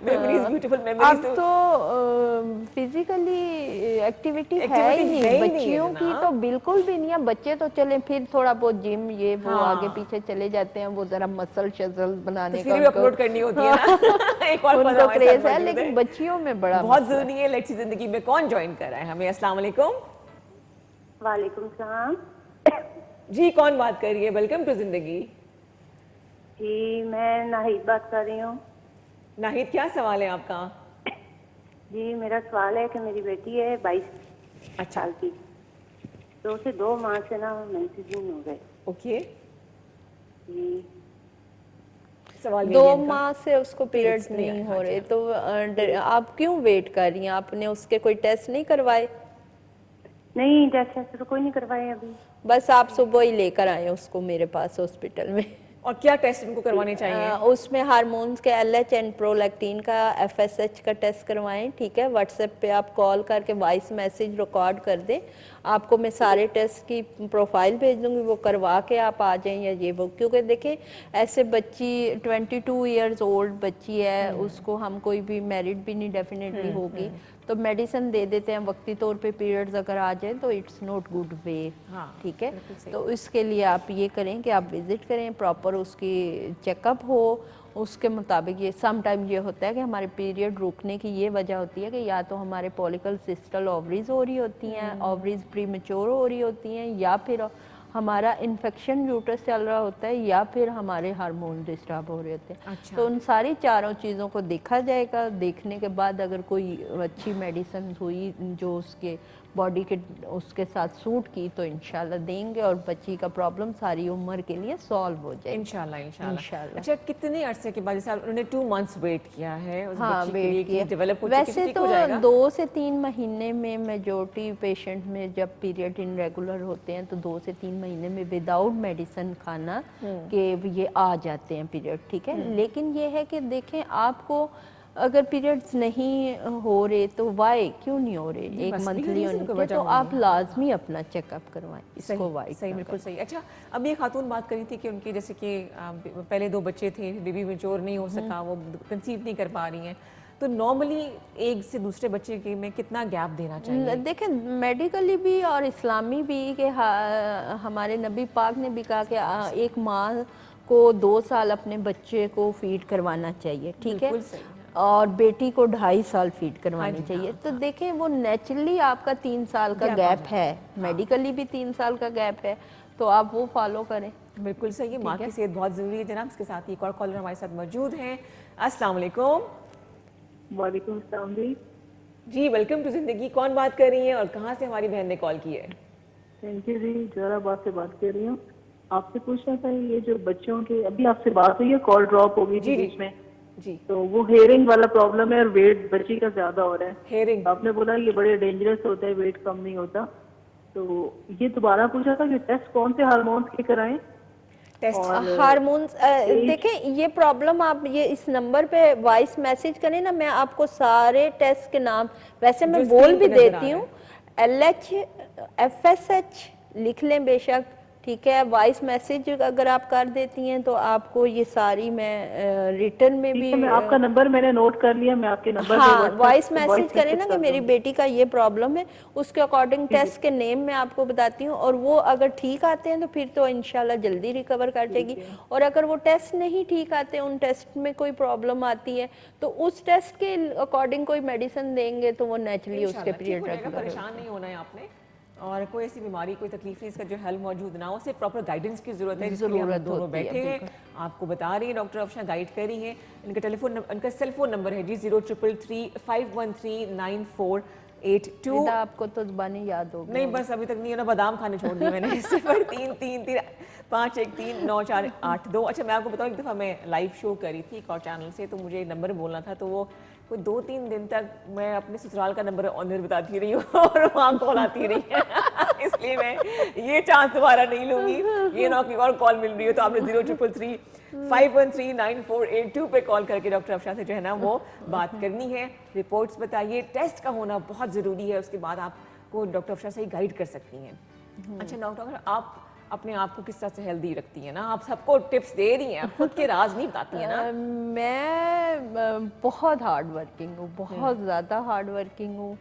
Memories, beautiful memories. اب تو فزیکلی ایکٹیویٹی ہے ہی نہیں بچیوں کی، تو بالکل بھی نہیں ہے۔ بچے تو چلیں پھر تھوڑا بہت جم یہ وہ آگے پیچھے چلے جاتے ہیں، وہ ذرا مسل شزل بنانے کا اپلوڈ کرنی ہوتی ہے نا، ایک اور ان کو کریز ہے، لیکن بچیوں میں بڑا بہت ضروری ہے۔ لیٹس سی زندگی میں کون جوائن کر رہا ہے ہمیں؟ السلام علیکم۔ وعلیکم السلام۔ جی کون بات کر رہی ہے؟ ویلکم ٹو زندگی۔ جی میں ناہید بات کر رہی ہوں۔ ناہید، کیا سوال ہے آپ کا؟ جی میرا سوال ہے کہ میری بیٹی ہے 22 سال کی، تو اسے 2 ماہ سے نا مینسز نہیں ہو گئے۔ اوکے، جی 2 ماہ سے اس کو پیریڈز نہیں ہو رہے، تو آپ کیوں ویٹ کر رہی ہیں؟ آپ نے اس کے کوئی ٹیسٹ نہیں کروائے؟ نہیں، ٹیسٹ تو کوئی نہیں کروائے ابھی۔ بس آپ صبح ہی لے کر آئیں اس کو میرے پاس ہاسپٹل میں۔ اور کیا ٹیسٹ ان کو کروانے چاہیے؟ اس میں ہارمونز کے LH اینڈ پرولیکٹین کا FSH کا ٹیسٹ کروائیں، ٹھیک ہے؟ واٹس ایپ پہ آپ کال کر کے وائس میسیج ریکارڈ کر دیں، آپ کو میں سارے ٹیسٹ کی پروفائل بھیج دوں گی، وہ کروا کے آپ آ جائیں، یا یہ وہ، کیونکہ دیکھیں ایسے بچی 22 ایئرز اولڈ بچی ہے، اس کو ہم کوئی بھی میرڈ بھی نہیں ڈیفینیٹلی ہوگی، تو میڈیسن دے دیتے ہیں وقتی طور پہ، پیریڈز اگر آ جائیں تو اٹس نوٹ گڈ وے، ٹھیک ہے؟ تو اس کے لیے آپ یہ کریں کہ آپ وزٹ کریں، پراپر اس کی چیک اپ ہو اس کے مطابق. یہ سم ٹائم یہ ہوتا ہے کہ ہمارے پیریڈ رکنے کی یہ وجہ ہوتی ہے کہ یا تو ہمارے پولیکل سسٹل اووریز ہو رہی ہوتی ہیں, اووریز پری میچور ہو رہی ہوتی ہیں, یا پھر ہمارا انفیکشن یوٹرس چل رہا ہوتا ہے, یا پھر ہمارے ہارمون ڈسٹرب ہو رہے ہوتے ہیں. تو ان ساری چاروں چیزوں کو دیکھا جائے گا. دیکھنے کے بعد اگر کوئی اچھی میڈیسن ہوئی جو اس کے باڈی کے اس کے ساتھ سوٹ کی تو انشاءاللہ دیں گے, اور بچی کا پرابلم ساری عمر کے لیے سالو ہو جائے انشاءاللہ. اچھا کتنے عرصے کے بعد, جیسے انہوں نے 2 months ویٹ کیا ہے اس ہاں بچی کے لیے کہ ڈیولپ ہو ویسے تو 2 سے 3 مہینے میں میجورٹی پیشنٹ میں جب پیریڈ ان ریگولر ہوتے ہیں تو 2 سے 3 مہینے میں وداؤٹ میڈیسن کھانا کہ یہ آ جاتے ہیں پیریڈ, ٹھیک ہے. لیکن یہ ہے کہ دیکھیں آپ کو اگر پیریڈز نہیں ہو رہے تو وائی کیوں نہیں ہو رہے, ایک منتھلی ہونے کے تو آپ لازمی اپنا چیک اپ کروائیں اس کو. وائی صحیح, بالکل صحیح. اچھا اب یہ خاتون بات کری تھی کہ ان کے جیسے کہ پہلے 2 بچے تھے, بیبی میچور نہیں ہو سکا, وہ کنسیو نہیں کر پا رہی ہیں, تو نارملی ایک سے دوسرے بچے کے میں کتنا گیپ دینا چاہیے؟ دیکھیں میڈیکلی بھی اور اسلامی بھی کہ ہمارے نبی پاک نے بھی کہا کہ ایک ماں کو 2 سال اپنے بچے کو فیڈ کروانا چاہیے, ٹھیک ہے, اور بیٹی کو 2.5 سال فیڈ کروانی چاہیے. تو دیکھیں وہ نیچرلی آپ کا 3 سال کا گیپ ہے, میڈیکلی بھی 3 سال کا گیپ ہے, تو آپ وہ فالو کریں. بالکل صحیح ہے, ماں کی صحت بہت ضروری ہے جناب. اس کے ساتھ ایک اور کالر ہمارے ساتھ موجود ہیں. السلام علیکم. وعلیکم السلام جی, ویلکم ٹو زندگی. کون بات کر رہی ہیں اور کہاں سے ہماری بہن نے کال کی ہے؟ تھینک یو جی, جوہر آباد سے بات کر رہی ہوں. آپ سے پوچھنا تھا یہ جو بچوں کے, ابھی آپ سے بات ہوئی ہے, کال ڈراپ ہو گئی تھی بیچ میں, جی, تو وہ ہیئرنگ والا پرابلم ہے اور ویٹ بچی کا زیادہ ہو رہا ہے. ہیئرنگ آپ نے بولا یہ بڑے ڈینجرس ہوتا ہے, ویٹ کم نہیں ہوتا, تو یہ دوبارہ پوچھا تھا کہ ٹیسٹ کون سے ہارمونس کے کرائیں؟ ہارمونس دیکھیں یہ پرابلم آپ یہ اس نمبر پہ وائس میسج کریں نا, میں آپ کو سارے ٹیسٹ کے نام ویسے میں بول بھی دیتی ہوں, LH FSH لکھ لیں بے شک, ٹھیک ہے. وائس میسج اگر آپ کر دیتی ہیں تو آپ کو یہ ساری میں ریٹرن میں بھی, میں آپ کا نمبر میں نے نوٹ کر لیا, میں آپ کے نمبر ہاں وائس میسج کریں نا کہ میری بیٹی کا یہ پرابلم ہے, اس کے اکارڈنگ ٹیسٹ کے نیم میں آپ کو بتاتی ہوں, اور وہ اگر ٹھیک آتے ہیں تو پھر تو انشاءاللہ جلدی ریکور کر جائے گی, اور اگر وہ ٹیسٹ نہیں ٹھیک آتے, ان ٹیسٹ میں کوئی پرابلم آتی ہے تو اس ٹیسٹ کے اکارڈنگ کوئی میڈیسن دیں گے تو وہ نیچرلی اس کے پیریڈ ریگولر. پریشان نہیں ہونا ہے آپ نے, اور کوئی ایسی بیماری کوئی تکلیف نہیں, اس کا جو حل موجود نہ ہو, صرف پراپر گائیڈنس کی ضرورت ہے, جس کے لیے ہم دونوں بیٹھے ہیں, آپ کو بتا رہی ہیں ڈاکٹر افشاں گائیڈ کر رہی ہیں. ان کا ان کا سیل فون نمبر ہے جی 0333513948. آپ کو تو زبانی یاد ہوگی. نہیں بس ابھی تک نہیں ہے نا, بادام کھانے چھوڑ دیے میں نے. 0333513982. اچھا میں آپ کو بتاؤں, ایک دفعہ میں لائیو شو کری تھی ایک اور چینل سے, تو مجھے نمبر بولنا تھا, تو وہ کوئی 2-3 دن تک میں اپنے سسرال کا نمبر آنر بتاتی رہی ہوں اور وہاں کال آتی رہی ہے. اس لیے میں یہ چانس دوبارہ نہیں لوں گی, یہ نہ کہ اور کال مل رہی ہو. تو آپ نے 0333513948 پہ کال کر کے ڈاکٹر افشاں سے جو ہے نا وہ بات کرنی ہے. رپورٹس بتائیے, ٹیسٹ کا ہونا بہت ضروری ہے, اس کے بعد آپ کو ڈاکٹر افشاں سے ہی گائیڈ کر سکتی ہیں. اچھا ڈاکٹر, آپ اپنے آپ کو کس طرح سے ہیلدی رکھتی ہیں نا, آپ سب کو ٹپس دے رہی ہیں, خود کے راز نہیں بتاتی ہیں نا. میں بہت ہارڈ ورکنگ ہوں, بہت زیادہ ہارڈ ورکنگ ہوں.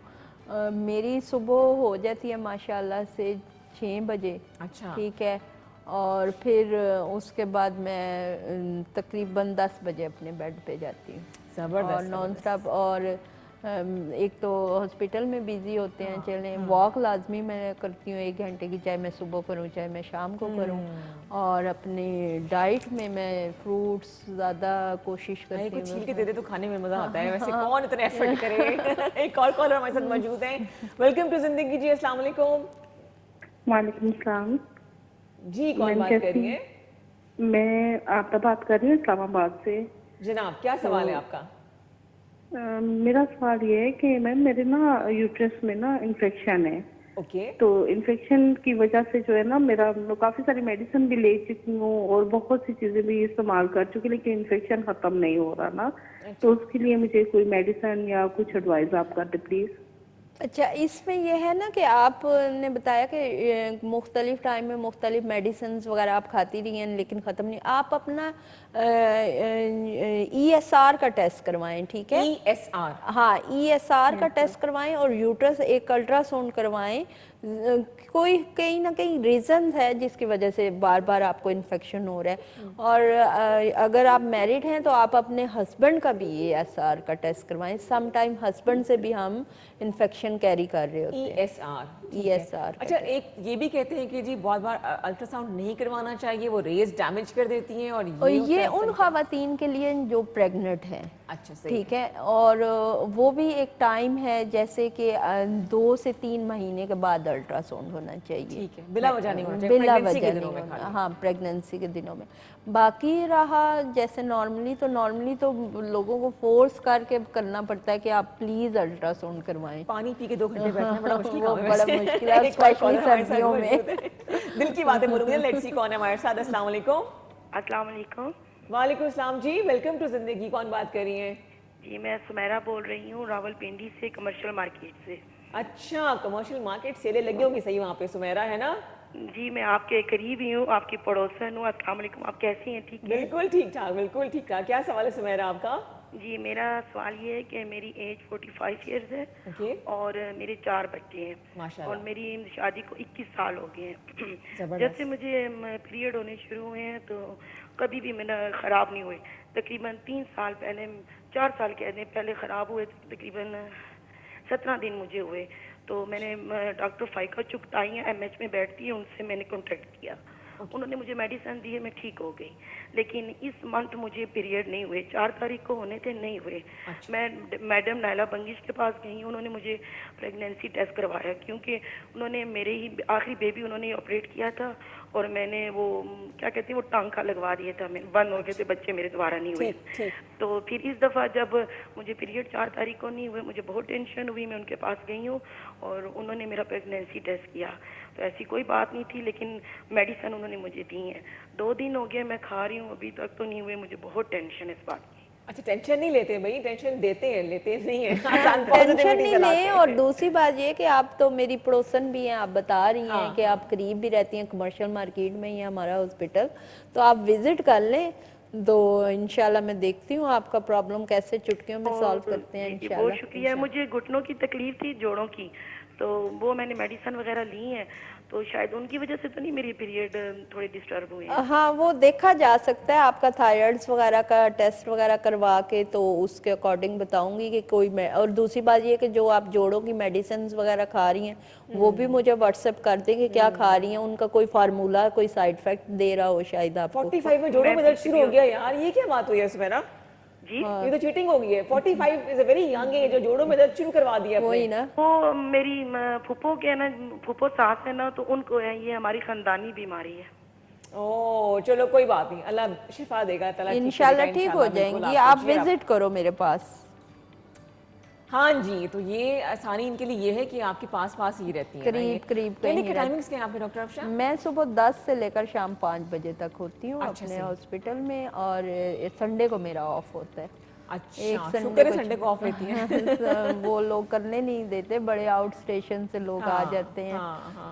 میری صبح ہو جاتی ہے ماشاءاللہ سے 6 بجے, اچھا ٹھیک ہے, اور پھر اس کے بعد میں تقریباً 10 بجے اپنے بیڈ پہ جاتی ہوں, اور نان اسٹاپ. اور ایک تو ہاسپٹل میں بیزی ہوتے ہیں, چلیں واک لازمی میں کرتی ہوں 1 گھنٹے کی, چاہے میں صبح کروں چاہے میں شام کو کروں. اور اپنی ڈائٹ میں فروٹس زیادہ کوشش کرتی ہوں. چھیل کے دے دے تو کھانے میں مزہ آتا ہے, ویسے کون اتنا ایفرٹ کرے. ایک اور کالر ہمارے ساتھ موجود ہیں. ویلکم ٹو زندگی جی, السلام علیکم. وعلیکم السلام جی, کون بات کر رہی ہیں؟ میں آپ بات کر رہی ہوں اسلام آباد سے. جناب کیا سوال ہے آپ کا؟ میرا سوال یہ ہے کہ میم میرے نا یوٹرس میں نا انفیکشن ہے. اوکے. تو انفیکشن کی وجہ سے جو ہے نا میرا کافی ساری میڈیسن بھی لے چکی ہوں اور بہت سی چیزیں بھی استعمال کر چکی, لیکن انفیکشن ختم نہیں ہو رہا نا. تو اس کے لیے مجھے کوئی میڈیسن یا کچھ ایڈوائز آپ کر دیں پلیز. اچھا, اس میں یہ ہے نا کہ آپ نے بتایا کہ مختلف ٹائم میں مختلف میڈیسنز وغیرہ آپ کھاتی رہی ہیں لیکن ختم نہیں. آپ اپنا ESR کا ٹیسٹ کروائیں, ٹھیک ہے. ESR, ہاں ESR کا ٹیسٹ کروائیں, اور یوٹرس ایک الٹرا ساؤنڈ کروائیں کوئی کہیں نہ کہیں ریزنز ہے جس کی وجہ سے بار بار آپ کو انفیکشن ہو رہا ہے. اور اگر آپ میرڈ ہیں تو آپ اپنے ہسبینڈ کا بھی ESR کا ٹیسٹ کروائیں. سم ٹائم ہسبینڈ سے بھی ہم انفیکشن کیری کر رہے ہوتے ہیں. ESR. اچھا ایک یہ بھی کہتے ہیں کہ جی بہت بار الٹرا ساؤنڈ نہیں کروانا چاہیے, وہ ریز ڈیمیج کر دیتی ہیں, اور یہ ان خواتین کے لیے جو پریگننٹ ہیں. اچھا ٹھیک ہے, اور وہ بھی ایک ٹائم ہے جیسے کہ 2 سے 3 مہینے کے بعد الٹرا ساؤنڈ ہونا چاہیے. ٹھیک ہے, بلا وجہ نہیں ہونا چاہیے, بلا وجہ نہیں ہونا. ہاں پریگننسی کے دنوں میں. باقی رہا جیسے نارملی تو لوگوں کو فورس کر کے کرنا پڑتا ہے کہ آپ پلیز الٹرا ساؤنڈ کروائیں. پانی پی کے 2 گھنٹے بیٹھنا بڑا مشکل کام ہے, بڑا مشکل ہے اسپیشلی سردیوں میں. دل کی باتیں بولوں گے. لیٹس سی کون ہے ہمارے ساتھ. السلام علیکم. السلام علیکم. وعلیکم السلام جی, ویلکم ٹو زندگی. کون بات کر رہی ہیں؟ جی میں سمیرہ بول رہی ہوں, راول پنڈی سے, کمرشل مارکیٹ سے. اچھا, کمرشل مارکیٹ سیلیں لگی ہوں گی صحیح وہاں پہ, سمیرہ ہے نا؟ جی میں آپ کے قریب ہی ہوں, آپ کی پڑوسن ہوں. السلام علیکم, آپ کیسی ہیں؟ ٹھیک ہے, بالکل ٹھیک ٹھاک, بالکل ٹھیک ٹھاک. کیا سوال ہے سمیرہ آپ کا؟ جی میرا سوال یہ ہے کہ میری ایج 45 ایئرز ہے اور میرے 4 بچے ہیں, اور میری شادی کو 21 سال ہو گئے ہیں. جب سے مجھے پیریڈ ہونے شروع ہوئے ہیں تو کبھی بھی میرا خراب نہیں ہوئے. تقریباً 3 سال پہلے, 4 سال کے پہلے خراب ہوئے, تقریباً 17 دن مجھے ہوئے. تو میں نے ڈاکٹر فائقہ چغتائی MH میں بیٹھتی ہے, ان سے میں نے کانٹیکٹ کیا. انہوں نے مجھے میڈیسن دی ہے, میں ٹھیک ہو گئی. لیکن اس منتھ مجھے پیریڈ نہیں ہوئے, 4 تاریخ کو ہونے تھے, نہیں ہوئے. میں میڈم نائلہ بنگش کے پاس گئی, انہوں نے مجھے پریگنینسی ٹیسٹ کروایا, کیونکہ انہوں نے میرے ہی آخری بیبی انہوں نے آپریٹ کیا تھا, اور میں نے وہ کیا کہتے ہیں وہ ٹانکا لگوا دیا تھا, میں 1 ہو گئے تھے بچے میرے, دوبارہ نہیں ہوئے. تو پھر اس دفعہ جب مجھے پیریڈ 4 تاریخ کو نہیں ہوئے, مجھے بہت ٹینشن ہوئی. میں ان کے پاس گئی ہوں اور انہوں نے میرا پریگنینسی ٹیسٹ کیا, تو ایسی کوئی بات نہیں تھی, لیکن میڈیسن انہوں نے مجھے دی ہیں. 2 دن ہو گئے میں کھا رہی ہوں, ابھی تک تو نہیں ہوئے. مجھے بہت ٹینشن اس بات کی. اچھا ٹینشن نہیں لیتے بھائی, ٹینشن دیتے ہیں, لیتے نہیں ہیں. ٹینشن نہیں لیں. اور دوسری بات یہ کہ آپ تو میری پڑوسن بھی ہیں, آپ بتا رہی ہیں کہ آپ قریب بھی رہتی ہیں, کمرشل مارکیٹ میں ہی ہے ہمارا ہاسپٹل, تو آپ وزٹ کر لیں. تو انشاءاللہ میں دیکھتی ہوں آپ کا پرابلم کیسے چٹکیوں میں سالو کرتے ہیں انشاءاللہ. بہت شکریہ. مجھے گھٹنوں کی تکلیف تھی, جوڑوں کی, تو وہ میں نے میڈیسن وغیرہ لی ہیں, تو شاید ان کی وجہ سے تو نہیں میری پیریڈ تھوڑی ڈسٹرب ہوئی ہیں. ہاں وہ دیکھا جا سکتا ہے, آپ کا تھائرائڈز وغیرہ کا ٹیسٹ وغیرہ کروا کے, تو اس کے اکارڈنگ بتاؤں گی کہ کوئی. اور دوسری بات یہ کہ جو آپ جوڑوں کی میڈیسنز وغیرہ کھا رہی ہیں وہ بھی مجھے واٹس ایپ کر دیں کہ کیا کھا رہی ہیں, ان کا کوئی فارمولا, کوئی سائیڈ افیکٹ دے رہا ہو شاید آپ کو. 45 میں جوڑوں میں درد شروع ہو گیا یار, یہ کیا بات ہوئی ہے سمیرہ؟ جی یہ تو چیٹنگ ہو گئی ہے. 45 از اے ویری ینگ ایج, جو جوڑوں میں درد شروع کروا دیا. وہی نا, وہ میری پھپھو کے نا, پھپھو ساس ہے نا, تو ان کو ہے, یہ ہماری خاندانی بیماری ہے. اوہ چلو کوئی بات نہیں, اللہ شفا دے گا, انشاءاللہ ٹھیک ہو جائیں گی. آپ وزٹ کرو میرے پاس. ہاں جی, تو یہ آسانی ان کے لیے یہ ہے کہ آپ کے پاس پاس ہی رہتی ہیں. قریب کلینک کے ٹائمنگز کیا ہیں آپ کے ڈاکٹر افشا؟ میں صبح 10 سے لے کر شام 5 بجے تک ہوتی ہوں اپنے ہاسپٹل میں, اور سنڈے کو میرا آف ہوتا ہے. اچھا, شکر ہے سنڈے کو آف لیتی ہیں. وہ لوگ کرنے نہیں دیتے, بڑے آؤٹ اسٹیشن سے لوگ آ جاتے ہیں,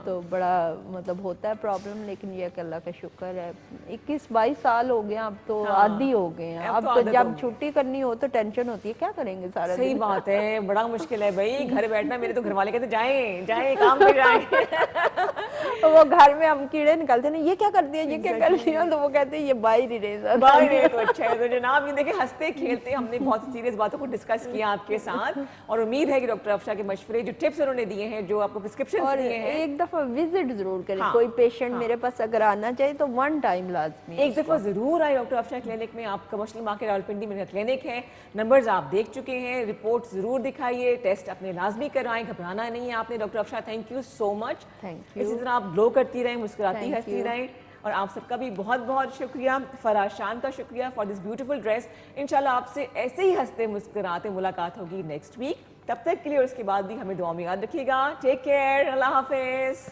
تو بڑا مطلب ہوتا ہے پرابلم. لیکن یہ کہ اللہ کا شکر ہے, 21-22 سال ہو گئے, اب تو عادی ہو گئے ہیں. اب تو جب چھٹی کرنی ہو تو ٹینشن ہوتی ہے, کیا کریں گے سارا دن. صحیح بات ہے, بڑا مشکل ہے بھائی گھر بیٹھنا. میرے تو گھر والے کہتے جائیں جائیں کام پہ جائیں. وہ گھر میں ہم کیڑے نکلتے ہیں, یہ کیا کرتی ہے, یہ کیا کرتی ہے, تو وہ کہتے ہیں یہ باہر ہی رہے. باہر ہے تو اچھا ہے. تو جناب یہ دیکھیں ہنستے کھیلتے ہم نے بہت سیریس باتوں کو ڈسکس کیا آپ کے ساتھ, اور امید ہے کہ ڈاکٹر افشا کے مشورے, جو ٹپس انہوں نے دیے ہیں, جو آپ کو پرسکرپشن دیے ہیں, ایک دفعہ وزٹ ضرور کریں. کوئی پیشنٹ میرے پاس اگر آنا چاہے تو 1 ٹائم لازمی ایک دفعہ ضرور آئے ڈاکٹر افشا کلینک میں. آپ کمرشل مارکیٹ راولپنڈی میں کلینک ہے, نمبرز آپ دیکھ چکے ہیں, رپورٹ ضرور دکھائیے, ٹیسٹ اپنے لازمی کرائیں, گھبرانا نہیں ہے آپ نے. Doctor Afsha thank you so مچ. اسی طرح آپ گلو کرتی رہیں, مسکراتی ہنستی رہیں, اور آپ سب کا بھی بہت بہت شکریہ. فراز شان کا شکریہ فار دس بیوٹیفل ڈریس. انشاءاللہ آپ سے ایسے ہی ہنستے مسکراتے ملاقات ہوگی نیکسٹ ویک. تب تک کے لیے اور اس کے بعد بھی ہمیں دعا میں یاد رکھیے گا. ٹیک کیئر, اللہ حافظ.